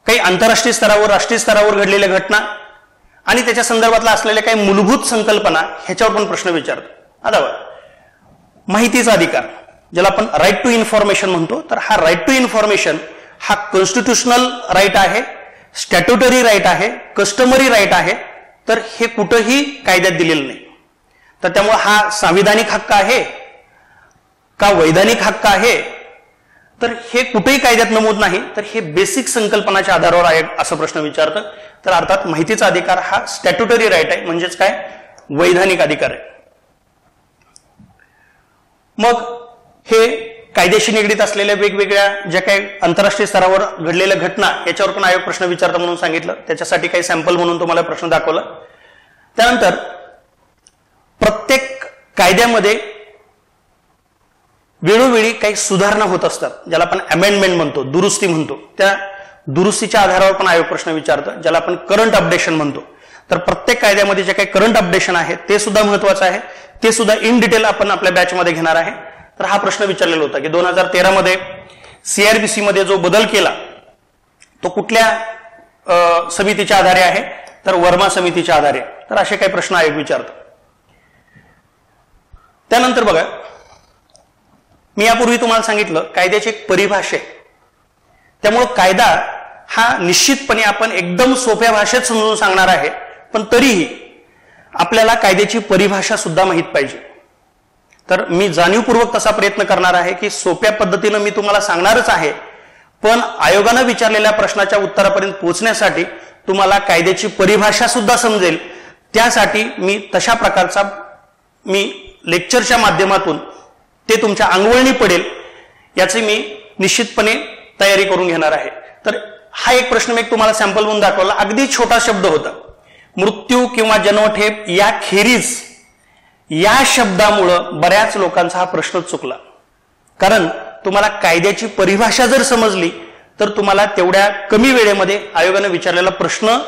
काही आंतरराष्ट्रीय स्तरावर, राष्ट्रीय स्तरावर घडलेल्या घटना आणि त्याच्या संदर्भातला असलेल्या काही मूलभूत संकल्पना ह्याच्यावर पण प्रश्न विचारतो. आता माहितीचा अधिकार, ज्याला आपण राईट टू इन्फॉर्मेशन म्हणतो, तर हा राईट टू इन्फॉर्मेशन हा कॉन्स्टिट्यूशनल राईट आहे, स्टॅट्युटरी राईट आहे, कस्टमरी राईट आहे, तर हे कुठंही कायद्यात दिलेलं नाही. तर त्यामुळे हा संविधानिक हक्क आहे का वैधानिक हक्क आहे, तर हे कुठेही कायद्यात नमूद नाही. तर हे बेसिक संकल्पनाच्या आधारावर आहे असं प्रश्न विचारतं. तर अर्थात माहितीचा अधिकार हा स्टॅट्युटरी राईट आहे, म्हणजेच काय वैधानिक अधिकार आहे. मग हे कायद्याशी निगडीत असलेल्या वेगवेगळ्या ज्या काही आंतरराष्ट्रीय स्तरावर घडलेल्या घटना याच्यावर पण आयोग प्रश्न विचारता म्हणून सांगितलं. त्याच्यासाठी काही सॅम्पल म्हणून तुम्हाला प्रश्न दाखवला. त्यानंतर प्रत्येक कायद्यामध्ये वेळोवेळी काही सुधारणा होत असतात, ज्याला आपण अमेंडमेंट म्हणतो, दुरुस्ती म्हणतो. त्या दुरुस्तीच्या आधारावर पण आयोग प्रश्न विचारतं, ज्याला आपण करंट अपडेशन म्हणतो. तर प्रत्येक कायद्यामध्ये जे काही करंट अपडेशन आहे ते सुद्धा महत्वाचं आहे. ते सुद्धा इन डिटेल आपण आपल्या बॅचमध्ये घेणार आहे. तर हा प्रश्न विचारलेला होता की 2013 मध्ये सीआरपीसी मध्ये जो बदल केला तो कुठल्या समितीच्या आधारे आहे, तर वर्मा समितीच्या आधारे. तर असे काही प्रश्न आयोग विचारतो. त्यानंतर बघा, मी यापूर्वी तुम्हाला सांगितलं कायद्याची एक परिभाषा आहे. त्यामुळे कायदा हा निश्चितपणे आपण एकदम सोप्या भाषेत समजून सांगणार आहे, पण तरीही आपल्याला कायद्याची परिभाषा सुद्धा माहित पाहिजे. तर मी जाणीवपूर्वक तसा प्रयत्न करणार आहे की सोप्या पद्धतीनं मी तुम्हाला सांगणारच आहे, पण आयोगानं विचारलेल्या प्रश्नाच्या उत्तरापर्यंत पोहोचण्यासाठी तुम्हाला कायद्याची परिभाषा सुद्धा समजेल, त्यासाठी मी तशा प्रकारचा लेक्चरच्या माध्यमातून ते तुमच्या अंगवळणी पडेल याची मी निश्चितपणे तयारी करून घेणार आहे. तर हा एक प्रश्न मी तुम्हाला सॅम्पल म्हणून दाखवला. अगदी छोटा शब्द होता, मृत्यू किंवा जन्मठेप या खेरीज या शब्दामुळं बऱ्याच लोकांचा हा प्रश्न चुकला. कारण तुम्हाला कायद्याची परिभाषा जर समजली तर तुम्हाला तेवढ्या कमी वेळेमध्ये आयोगाने विचारलेला प्रश्न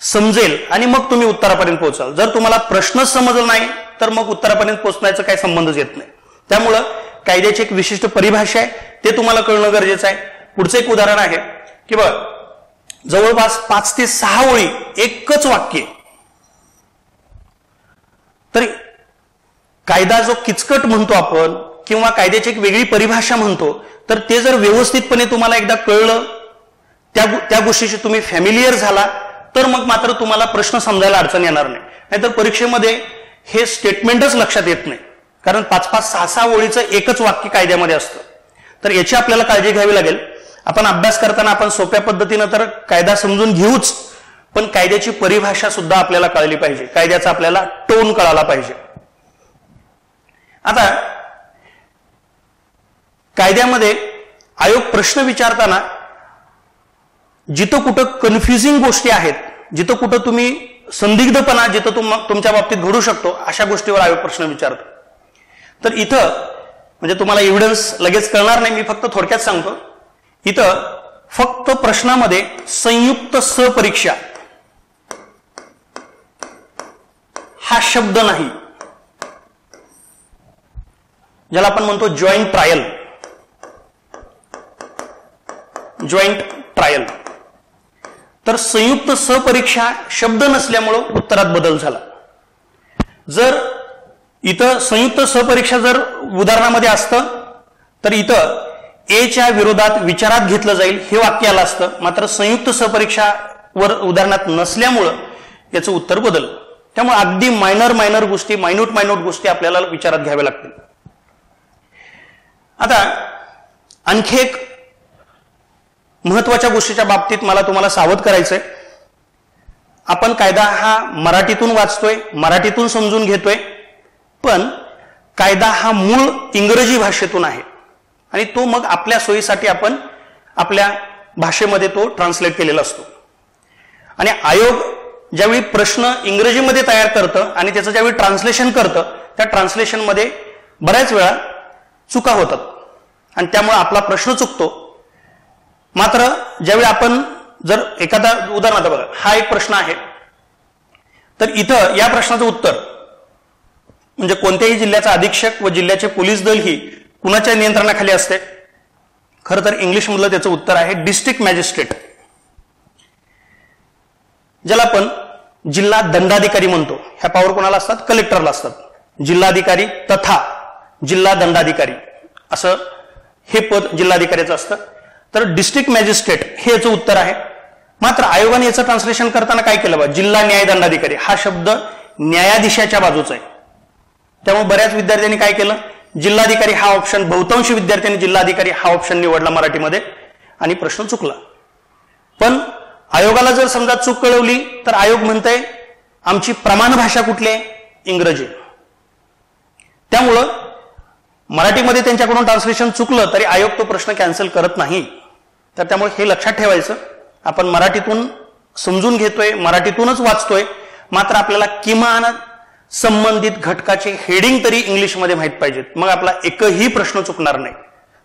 समजेल आणि मग तुम्ही उत्तरापर्यंत पोहोचाल. जर तुम्हाला प्रश्नच समजला नाही तर मग उत्तरापर्यंत पोहोचण्याचा काही संबंधच येत नाही. त्यामुळं कायद्याची एक विशिष्ट परिभाषा आहे, ते तुम्हाला कळणं गरजेचं आहे. पुढचं एक उदाहरण आहे की बघ, जवळपास 5 ते 6 ओळी एकच वाक्य. तर कायदा जो किचकट म्हणतो आपण किंवा कायद्याची एक वेगळी परिभाषा म्हणतो, तर ते जर व्यवस्थितपणे तुम्हाला एकदा कळलं, त्या गोष्टीशी तुम्ही फॅमिलियर झाला, तर मग मात्र तुम्हाला प्रश्न समजायला अडचण येणार नाही. नाहीतर परीक्षेमध्ये हे स्टेटमेंटच लक्षात येत नाही, कारण 5-5, 6-6 ओळीचं एकच वाक्य कायद्यामध्ये असतं. तर याची आपल्याला काळजी घ्यावी लागेल. आपण अभ्यास करताना आपण सोप्या पद्धतीनं तर कायदा समजून घेऊच, पण कायद्याची परिभाषा सुद्धा आपल्याला कळली पाहिजे, कायद्याचा आपल्याला टोन कळाला पाहिजे. आता कायद्यामध्ये आयोग प्रश्न विचारताना जिथं कुठं कन्फ्युजिंग गोष्टी आहेत, जिथं कुठं तुम्ही संदिग्धपणा जिथं तुमच्या बाबतीत घडू शकतो, अशा गोष्टीवर आयोग प्रश्न विचारतो. तर इथं म्हणजे तुम्हाला एव्हिडन्स लगेच कळणार नाही, मी फक्त थोडक्यात सांगतो. इथं फक्त प्रश्नामध्ये संयुक्त सहपरीक्षा हा शब्द नाही, ज्याला आपण म्हणतो जॉईंट ट्रायल. Joint trial. तर संयुक्त सहपरीक्षा शब्द नसल्यामुळं उत्तरात बदल झाला. जर इथं संयुक्त सहपरीक्षा जर उदाहरणामध्ये असतं तर इथं एच्या विरोधात विचारात घेतलं जाईल हे वाक्य आलं असतं. मात्र संयुक्त सहपरीक्षा वर उदाहरणात नसल्यामुळं याचं उत्तर बदललं. त्यामुळे अगदी मायनर गोष्टी, मायन्यूट गोष्टी आपल्याला विचारात घ्याव्या लागतील. आता आणखी एक महत्वाच्या गोष्टीच्या बाबतीत मला तुम्हाला सावध करायचंय. आपण कायदा हा मराठीतून वाचतोय, मराठीतून समजून घेतोय, पण कायदा हा मूळ इंग्रजी भाषेतून आहे आणि तो मग आपल्या सोयीसाठी आपण आपल्या भाषेमध्ये तो ट्रान्सलेट केलेला असतो. आणि आयोग ज्यावेळी प्रश्न इंग्रजीमध्ये तयार करतं आणि त्याचं ज्यावेळी ट्रान्सलेशन करतं, त्या ट्रान्सलेशनमध्ये बऱ्याच वेळा चुका होतात आणि त्यामुळे आपला प्रश्न चुकतो. मात्र ज्यावेळी आपण जर एखादा उदाहरणार्थ बघा, हा एक प्रश्न आहे, तर इथं या प्रश्नाचं उत्तर म्हणजे कोणत्याही जिल्ह्याचा अधीक्षक व जिल्ह्याचे पोलीस दल ही कुणाच्या नियंत्रणाखाली असते? खरं तर इंग्लिश मधलं त्याचं उत्तर आहे डिस्ट्रिक्ट मॅजिस्ट्रेट, ज्याला आपण जिल्हा दंडाधिकारी म्हणतो. ह्या पॉवर कोणाला असतात? कलेक्टरला असतात. जिल्हाधिकारी तथा जिल्हा दंडाधिकारी असं हे पद जिल्हाधिकाऱ्याचं असतं. तर डिस्ट्रिक्ट मॅजिस्ट्रेट हे याचं उत्तर आहे. मात्र आयोगाने याचं ट्रान्सलेशन करताना काय केलं बा, जिल्हा न्यायदंडाधिकारी हा शब्द न्यायाधीशाच्या बाजूचा आहे. त्यामुळे बऱ्याच विद्यार्थ्यांनी काय केलं, जिल्हाधिकारी हा ऑप्शन, बहुतांश विद्यार्थ्यांनी जिल्हाधिकारी हा ऑप्शन निवडला मराठीमध्ये आणि प्रश्न चुकला. पण आयोगाला जर समजा चूक कळवली तर आयोग म्हणतंय आमची प्रमाण भाषा कुठली आहे, इंग्रजी. त्यामुळं मराठीमध्ये त्यांच्याकडून ट्रान्सलेशन चुकलं तरी आयोग तो प्रश्न कॅन्सल करत नाही. तर त्यामुळे हे लक्षात ठेवायचं, आपण मराठीतून समजून घेतोय, मराठीतूनच वाचतोय, मात्र आपल्याला किमान संबंधित घटकाचे हेडिंग तरी इंग्लिशमध्ये माहित पाहिजेत, मग आपला एकही प्रश्न चुकणार नाही.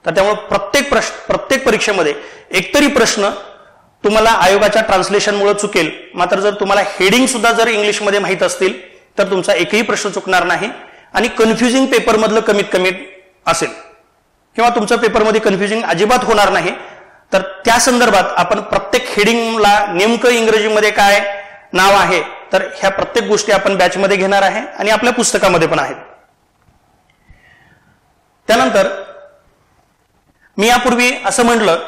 तर त्यामुळे प्रत्येक परीक्षेमध्ये एकतरी प्रश्न तुम्हाला आयोगाच्या ट्रान्सलेशनमुळे चुकेल, मात्र जर तुम्हाला हेडिंग सुद्धा जर इंग्लिशमध्ये माहित असतील तर तुमचा एकही प्रश्न चुकणार नाही आणि कन्फ्युजिंग पेपरमधलं कमीत कमी असेल किंवा तुमच्या पेपरमध्ये कन्फ्युजिंग अजिबात होणार नाही. तर त्या संदर्भात आपण प्रत्येक हेडिंगला नेमकं इंग्रजीमध्ये काय नाव आहे तर ह्या प्रत्येक गोष्टी आपण बॅचमध्ये घेणार आहे आणि आपल्या पुस्तकामध्ये पण आहेत. त्यानंतर मी यापूर्वी असं म्हटलं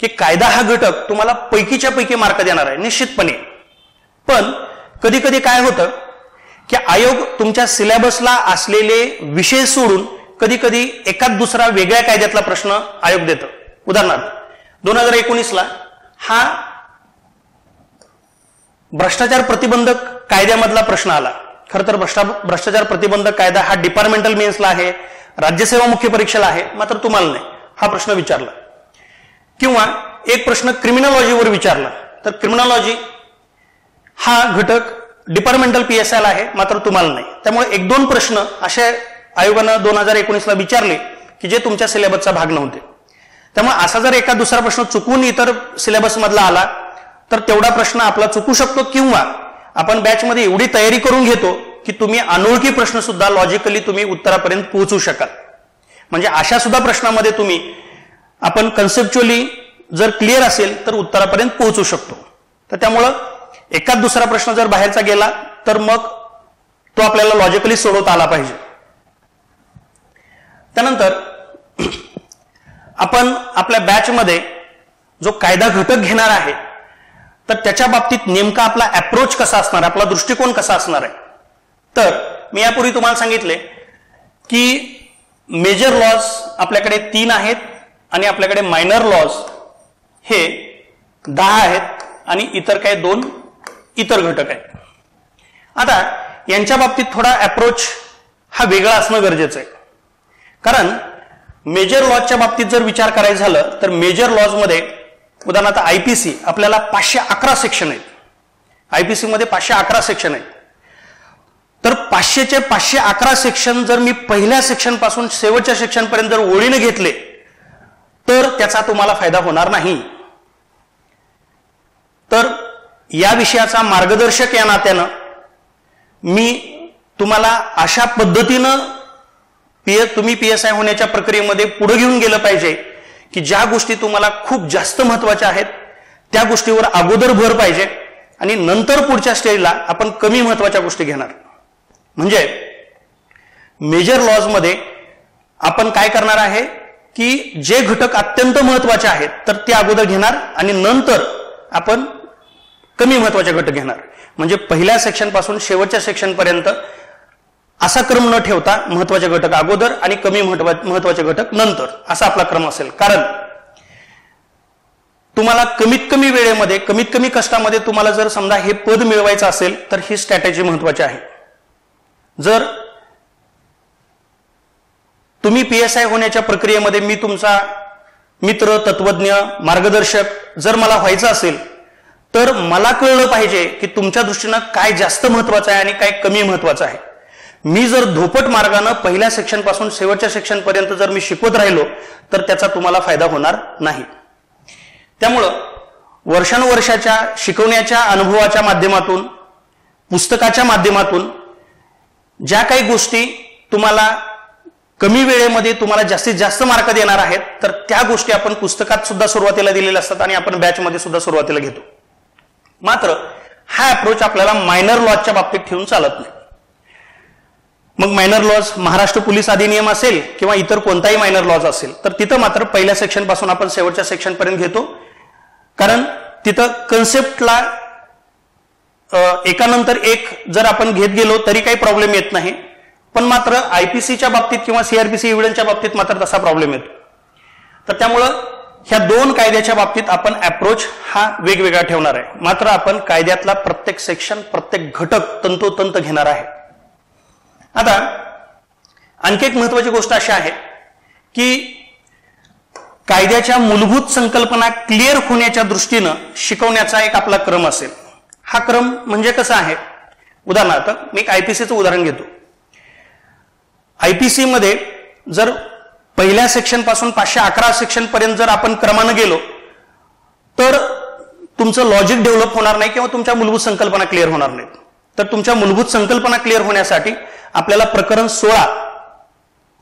की कायदा हा घटक तुम्हाला पैकीच्या पैकी मार्क देणार आहे निश्चितपणे. पण कधी कधी काय होतं की आयोग तुमच्या सिलेबसला असलेले विषय सोडून कधी कधी एकाच दुसरा वेगळ्या कायद्यातला प्रश्न आयोग देतं. उदाहरणार्थ 2019ला हा भ्रष्टाचार प्रतिबंधक कायद्यामधला प्रश्न आला. खरं तर भ्रष्टाचार प्रतिबंधक कायदा हा डिपार्टमेंटल मेन्सला आहे, राज्यसेवा मुख्य परीक्षेला आहे, मात्र तुम्हाला नाही हा प्रश्न विचारला. किंवा एक प्रश्न क्रिमिनॉलॉजीवर विचारला तर क्रिमिनॉलॉजी हा घटक डिपार्टमेंटल PSI ला आहे, मात्र तुम्हाला नाही. त्यामुळे 1-2 प्रश्न असे आयोगानं 2019ला विचारले की जे तुमच्या सिलेबसचा भाग नव्हते. त्यामुळे असा जर एका दुसरा प्रश्न चुकून इतर सिलेबस मधला आला तर तेवढा प्रश्न आपला चुकू शकतो. किंवा आपण बॅचमध्ये एवढी तयारी करून घेतो की तुम्ही अनोळखी प्रश्न सुद्धा लॉजिकली तुम्ही उत्तरापर्यंत पोहोचू शकाल. म्हणजे अशा सुद्धा प्रश्नामध्ये तुम्ही आपण कन्सेप्च्युअली जर क्लिअर असेल तर उत्तरापर्यंत पोहोचू शकतो. तर त्यामुळं एकाच दुसरा प्रश्न जर बाहेरचा गेला तर मग तो आपल्याला लॉजिकली सोडवता आला पाहिजे. त्यानंतर आपण आपल्या बॅचमध्ये जो कायदा घटक घेणार आहे तर त्याच्या बाबतीत नेमका आपला अप्रोच कसा असणार, आपला दृष्टिकोन कसा असणार आहे. तर मी यापूर्वी तुम्हाला सांगितले की मेजर लॉज आपल्याकडे 3 आहेत आणि आपल्याकडे मायनर लॉज हे 10 आहेत आणि इतर काय 2 इतर घटक आहेत. आता यांच्या बाबतीत थोडा अप्रोच हा वेगळा असणं गरजेचं आहे. कारण मेजर लॉजच्या बाबतीत जर विचार करायचा झालं तर मेजर लॉज मध्ये उदाहरणार्थ IPC आपल्याला 511 सेक्शन आहेत. IPC मध्ये 511 सेक्शन आहेत. तर 500चे 511 सेक्शन जर मी पहिल्या सेक्शन पासून शेवटच्या सेक्शन पर्यंत जर ओळीने घेतले तर त्याचा तुम्हाला फायदा होणार नाही. तर या विषयाचा मार्गदर्शक या नात्यानं मी तुम्हाला अशा पद्धतीनं तुम्ही PSI होण्याच्या प्रक्रियेमध्ये पुढे घेऊन गेलं पाहिजे की ज्या गोष्टी तुम्हाला खूप जास्त महत्वाच्या आहेत त्या गोष्टीवर अगोदर भर पाहिजे आणि नंतर पुढच्या स्टेजला आपण कमी महत्वाच्या गोष्टी घेणार. म्हणजे मेजर लॉज मध्ये आपण काय करणार आहे की जे घटक अत्यंत महत्वाचे आहेत तर ते अगोदर घेणार आणि नंतर आपण कमी महत्वाचे घटक घेणार. म्हणजे पहिल्या सेक्शन पासून शेवटच्या सेक्शन पर्यंत असा क्रम न ठेवता महत्वाचे घटक अगोदर आणि कमी महत्वाचे घटक नंतर असा आपला क्रम असेल. कारण तुम्हाला कमीत कमी वेळेमध्ये कमीत कमी कष्टामध्ये तुम्हाला जर समजा हे पद मिळवायचं असेल तर ही स्ट्रॅटेजी महत्वाची आहे. जर तुम्ही PSI होण्याच्या प्रक्रियेमध्ये मी तुमचा मित्र, तत्वज्ञ, मार्गदर्शक जर मला व्हायचं असेल तर मला कळलं पाहिजे की तुमच्या दृष्टीनं काय जास्त महत्वाचं आहे आणि काय कमी महत्वाचं आहे. मी जर धोपट मार्गाने पहिल्या सेक्शन पासून शेवटच्या सेक्शन पर्यंत जर मी शिकवत राहिलो तर त्याचा तुम्हाला फायदा होणार नाही. त्यामुळं वर्षानुवर्षाच्या शिकवण्याच्या अनुभवाच्या माध्यमातून, पुस्तकाच्या माध्यमातून ज्या काही गोष्टी तुम्हाला कमी वेळेमध्ये तुम्हाला जास्तीत जास्त मार्क देणार आहेत तर त्या गोष्टी आपण पुस्तकात सुद्धा सुरुवातीला दिलेल्या असतात आणि आपण बॅचमध्ये सुद्धा सुरुवातीला घेतो. मात्र हा अप्रोच आपल्याला मायनर लॉजच्या बाबतीत ठेवून चालत नाही. मग मायनर लॉज महाराष्ट्र पोलीस अधिनियम असेल किंवा इतर कोणताही मायनर लॉज असेल तर तिथं मात्र पहिल्या सेक्शन पासून आपण शेवटच्या सेक्शन पर्यंत घेतो, कारण तिथं कन्सेप्टला एकानंतर एक जर आपण घेत गेलो तरी काही प्रॉब्लेम येत नाही, पण मात्र आयपीसीच्या बाबतीत किंवा सीआरपीसी एव्हिडन्सच्या बाबतीत मात्र तसा प्रॉब्लेम येतो. तर त्यामुळं ह्या दोन कायद्याच्या बाबतीत आपण अप्रोच हा वेगवेगळा ठेवणार आहे, मात्र आपण कायद्यातला प्रत्येक सेक्शन प्रत्येक घटक तंतोतंत घेणार आहे. आता आणखी एक महत्वाची गोष्ट अशी आहे की कायद्याच्या मूलभूत संकल्पना क्लिअर होण्याच्या दृष्टीनं शिकवण्याचा एक आपला क्रम असेल. हा क्रम म्हणजे कसा आहे, उदाहरणार्थ मी एक आयपीसीचं उदाहरण घेतो. आयपीसी मध्ये जर पहिल्या सेक्शन पासून 511 सेक्शन पर्यंत जर आपण क्रमानं गेलो तर तुमचं लॉजिक डेव्हलप होणार नाही किंवा तुमच्या मूलभूत संकल्पना क्लिअर होणार नाहीत. तर तुमच्या मूलभूत संकल्पना क्लिअर होण्यासाठी आपल्याला प्रकरण 16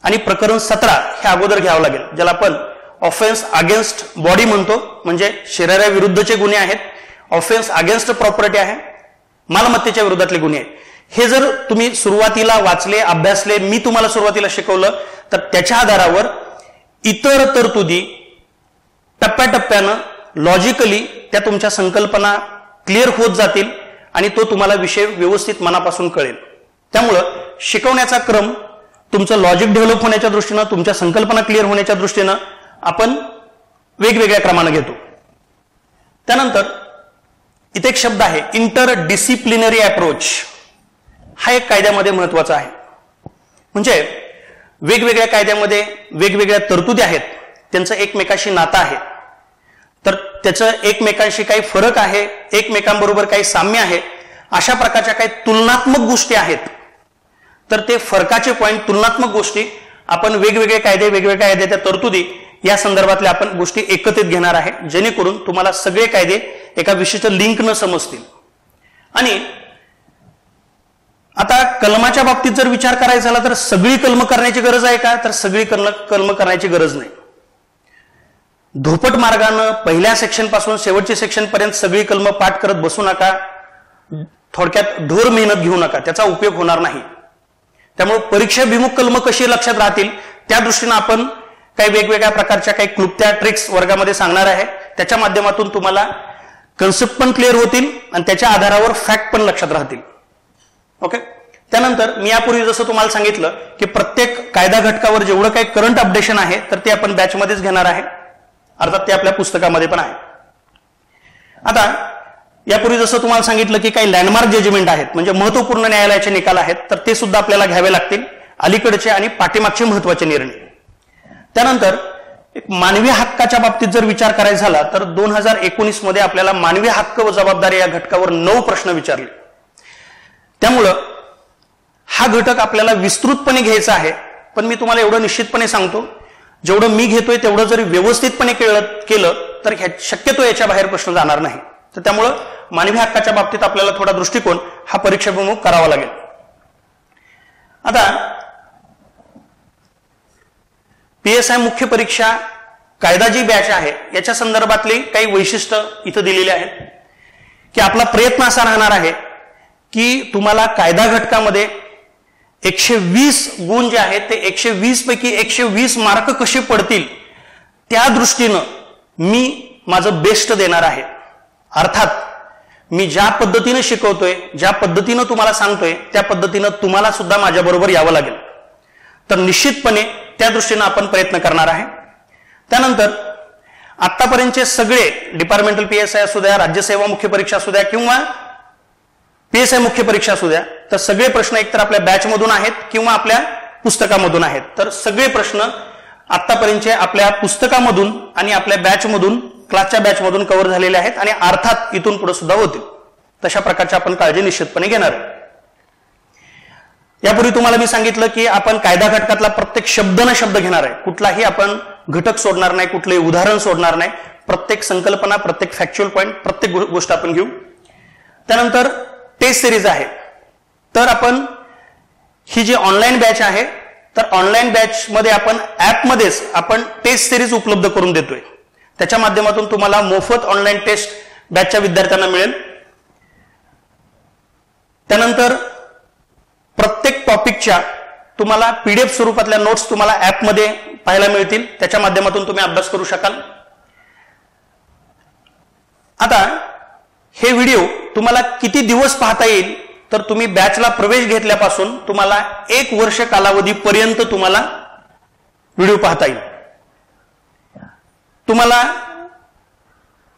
आणि प्रकरण 17 हे अगोदर घ्यावं लागेल, ज्याला आपण ऑफेन्स अगेन्स्ट बॉडी म्हणतो, म्हणजे शरीराविरुद्धचे गुन्हे आहेत. ऑफेन्स अगेन्स्ट प्रॉपर्टी आहे, मालमत्तेच्या विरोधातले गुन्हे आहेत. हे जर तुम्ही सुरुवातीला वाचले, अभ्यासले, मी तुम्हाला सुरुवातीला शिकवलं, तर त्याच्या आधारावर इतर तरतुदी टप्प्याटप्प्यानं लॉजिकली त्या तुमच्या संकल्पना क्लिअर होत जातील आणि तो तुम्हाला विषय व्यवस्थित मनापासून कळेल. त्यामुळं शिकवण्याचा क्रम तुमचं लॉजिक डेव्हलप होण्याच्या दृष्टीनं, तुमच्या संकल्पना क्लिअर होण्याच्या दृष्टीनं आपण वेगवेगळ्या क्रमानं घेतो. त्यानंतर इथे एक शब्द आहे इंटर डिसिप्लिनरी अप्रोच. हा एक कायद्यामध्ये महत्वाचा आहे. म्हणजे वेगवेगळ्या कायद्यामध्ये वेगवेगळ्या तरतुदी आहेत, त्यांचं एकमेकाशी नातं आहे, तर त्याचं एकमेकांशी काही फरक आहे, एकमेकांबरोबर काही साम्य आहे, अशा प्रकारच्या काही तुलनात्मक गोष्टी आहेत. तर ते फरकाचे पॉइंट, तुलनात्मक गोष्टी आपण वेगवेगळे कायदे, वेगवेगळ्या कायद्याच्या तरतुदी या संदर्भातल्या आपण गोष्टी एकत्रित घेणार आहे, जेणेकरून तुम्हाला सगळे कायदे एका विशिष्ट लिंक न समजतील. आणि आता कलमाच्या बाबतीत जर विचार करायचा झाला तर सगळी कलम करण्याची गरज आहे का, तर सगळी कलम करण्याची गरज नाही. धोपट मार्गानं पहिल्या सेक्शन पासून शेवटच्या सेक्शन पर्यंत सगळी कलम पाठ करत बसू नका. थोडक्यात ढोर मेहनत घेऊ नका, त्याचा उपयोग होणार नाही. त्यामुळे परीक्षाभिमुख कलम कशी लक्षात राहतील त्या दृष्टीनं आपण काही वेगवेगळ्या प्रकारच्या काही क्लुप्त्या ट्रिक्स वर्गामध्ये सांगणार आहे. त्याच्या माध्यमातून तुम्हाला कन्सेप्ट पण क्लिअर होतील आणि त्याच्या आधारावर फॅक्ट पण लक्षात राहतील. ओके. त्यानंतर मी यापूर्वी जसं तुम्हाला सांगितलं की प्रत्येक कायदा घटकावर जेवढं काही करंट अपडेशन आहे तर ते आपण बॅचमध्येच घेणार आहे, अर्थात ते आपल्या पुस्तकामध्ये पण आहे. आता यापूर्वी जसं तुम्हाला सांगितलं की काही लँडमार्क जजमेंट आहेत, म्हणजे महत्वपूर्ण न्यायालयाचे निकाल आहेत, तर ते सुद्धा आपल्याला घ्यावे लागतील, अलीकडचे आणि पाठीमागचे महत्वाचे निर्णय. त्यानंतर मानवी हक्काच्या बाबतीत जर विचार करायचा झाला तर 2019 मध्ये आपल्याला मानवी हक्क व जबाबदारी या घटकावर 9 प्रश्न विचारले. त्यामुळं हा घटक आपल्याला विस्तृतपणे घ्यायचा आहे, पण मी तुम्हाला एवढं निश्चितपणे सांगतो, जेवढं मी घेतोय तेवढं जर व्यवस्थितपणे केलं तर शक्यतो याच्या बाहेर प्रश्न जाणार नाही. तर त्यामुळं मानवी हक्काच्या बाबतीत आपल्याला थोडा दृष्टिकोन हा परीक्षाभिमुख करावा लागेल. आता PSI मुख्य परीक्षा कायदा जी बॅच आहे याच्या संदर्भातली काही वैशिष्ट्य इथं दिलेली आहेत की आपला प्रयत्न असा राहणार आहे की तुम्हाला कायदा घटकामध्ये 120 गुण जे आहेत ते 120 पैकी 120 मार्क कसे पडतील त्या दृष्टीनं मी माझं बेस्ट देणार आहे. अर्थात मी ज्या पद्धतीने शिकवतोय, ज्या पद्धतीनं तुम्हाला सांगतोय त्या पद्धतीनं तुम्हाला सुद्धा माझ्याबरोबर यावं लागेल. तर निश्चितपणे त्या दृष्टीनं आपण प्रयत्न करणार आहे. त्यानंतर आतापर्यंतचे सगळे डिपार्टमेंटल PSI असू द्या, राज्यसेवा मुख्य परीक्षा असू द्या किंवा PSI मुख्य परीक्षा असू द्या, तर सगळे प्रश्न एकतर आपल्या बॅचमधून आहेत किंवा आपल्या पुस्तकामधून आहेत. तर सगळे प्रश्न आतापर्यंतचे आपल्या पुस्तकामधून आणि आपल्या बॅचमधून, क्लासच्या बॅचमधून कव्हर झालेले आहेत आणि अर्थात इथून पुढे सुद्धा होतील. तशा प्रकारची आपण काळजी निश्चितपणे घेणार आहे. यापूर्वी तुम्हाला मी सांगितलं की आपण कायदा घटकातला प्रत्येक शब्द न शब्द घेणार आहे. कुठलाही आपण घटक सोडणार नाही, कुठलंही उदाहरण सोडणार नाही. प्रत्येक संकल्पना, प्रत्येक फॅक्च्युअल पॉइंट, प्रत्येक गोष्ट आपण घेऊ. त्यानंतर टेस्ट सिरीज आहे. तर आपण ही जी ऑनलाईन बॅच आहे, तर ऑनलाईन बॅच मध्ये आपण ऍपमध्येच आपण टेस्ट सिरीज उपलब्ध करून देतोय. त्याच्या माध्यमातून तुम्हाला मोफत ऑनलाईन टेस्ट बॅचच्या विद्यार्थ्यांना मिळेल. त्यानंतर प्रत्येक टॉपिकच्या तुम्हाला पीडीएफ स्वरूपातल्या नोट्स तुम्हाला ऍपमध्ये पाहायला मिळतील, त्याच्या माध्यमातून तुम्ही अभ्यास करू शकाल. आता हे व्हिडिओ तुम्हाला किती दिवस पाहता येईल, तर तुम्ही बॅचला प्रवेश घेतल्यापासून तुम्हाला 1 वर्ष कालावधीपर्यंत तुम्हाला व्हिडिओ पाहता येईल. तुम्हाला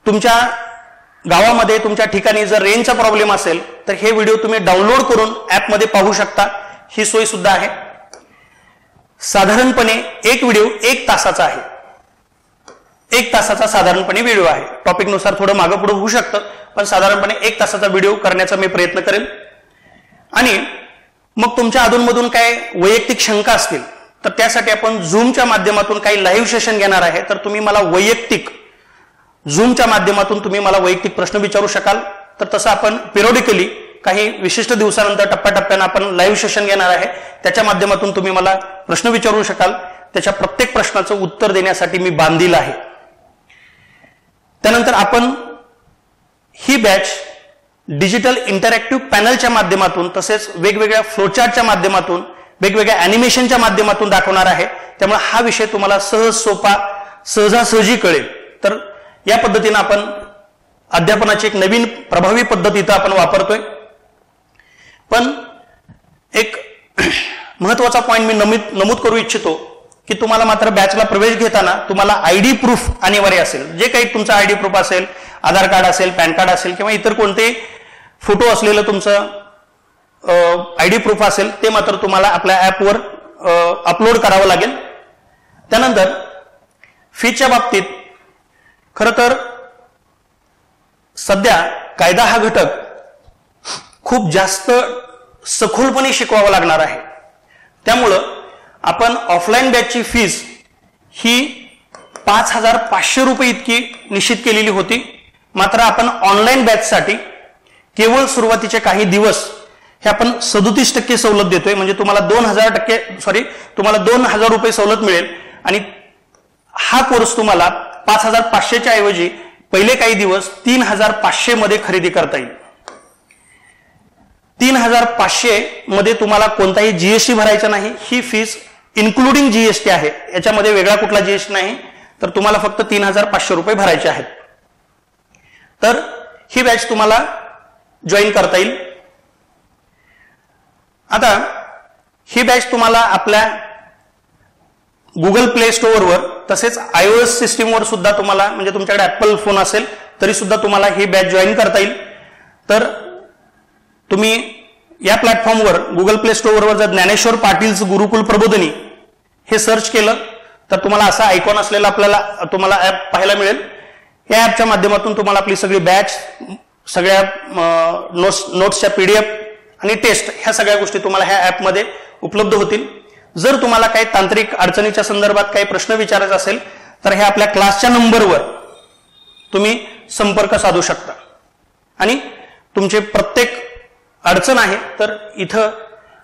तुमच्या गावामध्ये तुमच्या ठिकाणी जर रेंजचा प्रॉब्लेम असेल तर हे व्हिडिओ तुम्ही डाउनलोड करून ऍपमध्ये पाहू शकता, ही सोय सुद्धा आहे. साधारणपणे एक व्हिडिओ 1 तासाचा आहे. 1 तासाचा साधारणपणे व्हिडिओ आहे. टॉपिकनुसार थोडं मागं पुढे होऊ शकतं, पण साधारणपणे 1 तासाचा व्हिडिओ करण्याचा मी प्रयत्न करेन. आणि मग तुमच्या अधूनमधून काय वैयक्तिक शंका असतील तर त्यासाठी आपण झूमच्या माध्यमातून काही लाईव्ह सेशन घेणार आहे. तर तुम्ही मला वैयक्तिक झूमच्या माध्यमातून तुम्ही मला वैयक्तिक प्रश्न विचारू शकाल. तर तसं आपण पिरियडिकली काही विशिष्ट दिवसानंतर टप्प्याटप्प्यानं आपण लाईव्ह सेशन घेणार आहे, त्याच्या माध्यमातून तुम्ही मला प्रश्न विचारू शकाल. त्याच्या प्रत्येक प्रश्नाचं उत्तर देण्यासाठी मी बांधील आहे. त्यानंतर आपण ही बॅच डिजिटल इंटरॅक्टिव्ह पॅनलच्या माध्यमातून तसेच वेगवेगळ्या फ्लोचार्टच्या माध्यमातून वेगवेगळ्या अॅनिमेशनच्या माध्यमातून दाखवणार आहे. त्यामुळे हा विषय तुम्हाला सहज सोपा सहजासहजी कळेल. तर या पद्धतीने आपण अध्यापनाची एक नवीन प्रभावी पद्धत इथं आपण वापरतोय. पण एक महत्वाचा पॉइंट मी नमूद करू इच्छितो की तुम्हाला मात्र बॅचला प्रवेश घेताना तुम्हाला आयडी प्रूफ अनिवार्य असेल. जे काही तुमचं आयडी प्रूफ असेल, आधार कार्ड असेल, पॅन कार्ड असेल किंवा इतर कोणते फोटो असलेलं तुमचं आयडी प्रूफ असेल ते मात्र तुम्हाला आपल्या ऍपवर अपलोड करावं लागेल. त्यानंतर फीच्या बाबतीत खरं तर सध्या कायदा हा घटक खूप जास्त सखोलपणे शिकवावा लागणार आहे. त्यामुळं आपण ऑफलाईन बॅचची फीज ही 5,500 रुपये इतकी निश्चित केलेली होती. मात्र आपण ऑनलाईन बॅचसाठी केवळ सुरुवातीचे काही दिवस हे आपण 37% सवलत देतोय. म्हणजे तुम्हाला 2,000 रुपये सवलत मिळेल आणि हा कोर्स तुम्हाला 5,500च्या ऐवजी पहिले काही दिवस 3,500 मध्ये खरेदी करता येईल. 3,500 मध्ये तुम्हाला कोणताही जीएसटी भरायचा नाही. ही फीस इन्क्लुडिंग जीएसटी आहे, याच्यामध्ये वेगळा कुठला जीएसटी नाही. तर तुम्हाला फक्त 3,500 रुपये भरायचे आहेत. तर ही बॅच तुम्हाला जॉईन करता येईल. आता ही बॅच तुम्हाला आपल्या गुगल प्ले स्टोअरवर तसेच iOS सिस्टीमवर सुद्धा तुम्हाला, म्हणजे तुमच्याकडे ऍपल फोन असेल तरी सुद्धा तुम्हाला ही बॅच जॉईन करता येईल. तर तुम्ही या प्लॅटफॉर्मवर गुगल प्ले स्टोअरवर जर ज्ञानेश्वर पाटीलचं गुरुकुल प्रबोधिनी हे सर्च केलं तर तुम्हाला असा आयकॉन असलेला आपल्याला तुम्हाला ऍप पाहायला मिळेल. या ऍपच्या माध्यमातून तुम्हाला आपली सगळी बॅच, सगळ्या नोट्सच्या पीडीएफ आणि टेस्ट ह्या सगळ्या गोष्टी तुम्हाला ह्या ऍपमध्ये उपलब्ध होतील. जर तुम्हाला काही तांत्रिक अडचणीच्या संदर्भात काही प्रश्न विचारायचा असेल तर हे आपल्या क्लासच्या नंबरवर तुम्ही संपर्क साधू शकता आणि तुमचे प्रत्येक अडचण आहे तर इथं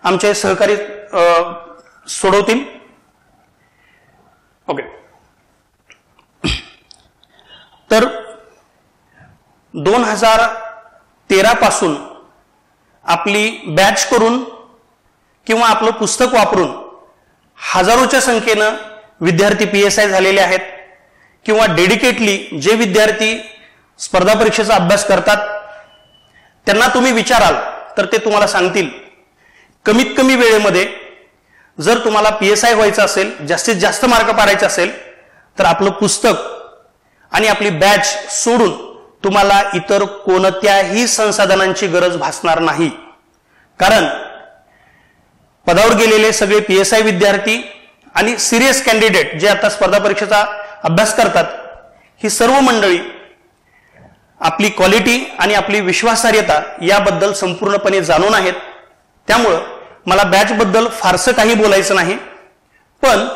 आमचे सहकारी सोडवतील. ओके. तर 2013 पासून आपली बॅच करून किंवा आपलं पुस्तक वापरून हजारोच्या संख्येनं विद्यार्थी PSI झालेले आहेत किंवा डेडिकेटली जे विद्यार्थी स्पर्धा परीक्षेचा अभ्यास करतात त्यांना तुम्ही विचाराल तर ते तुम्हाला सांगतील कमीत कमी वेळेमध्ये जर तुम्हाला PSI व्हायचं असेल, जास्तीत जास्त मार्क पाडायचे असेल तर आपलं पुस्तक आणि आपली बॅच सोडून तुम्हाला इतर कोणत्याही संसाधनांची गरज भासणार नाही. कारण पदावर गेलेले सगळे PSI विद्यार्थी आणि सिरियस कॅन्डिडेट जे आता स्पर्धा परीक्षेचा अभ्यास करतात, ही सर्व मंडळी आपली क्वालिटी आणि आपली विश्वासार्हता याबद्दल संपूर्णपणे जाणून आहेत. त्यामुळं मला बॅच बद्दल फारसं काही बोलायचं नाही, पण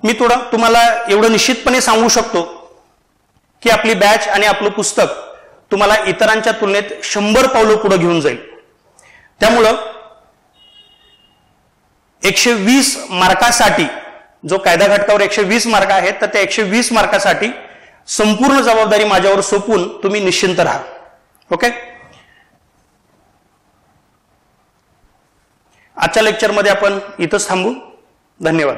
मी तुम्हाला एवढं निश्चितपणे सांगू शकतो की आपली बॅच आणि आपलं पुस्तक तुम्हाला इतरांच्या तुलनेत 100 पावलं पुढे घेऊन जाईल. त्यामुळं 120 मार्कासाठी, जो कायदा घटकावर 120 मार्क आहेत, तर त्या 120 मार्कासाठी संपूर्ण जबाबदारी माझ्यावर सोपवून तुम्ही निश्चिंत राहा. ओके. आजच्या लेक्चरमध्ये आपण इथंच थांबू. धन्यवाद.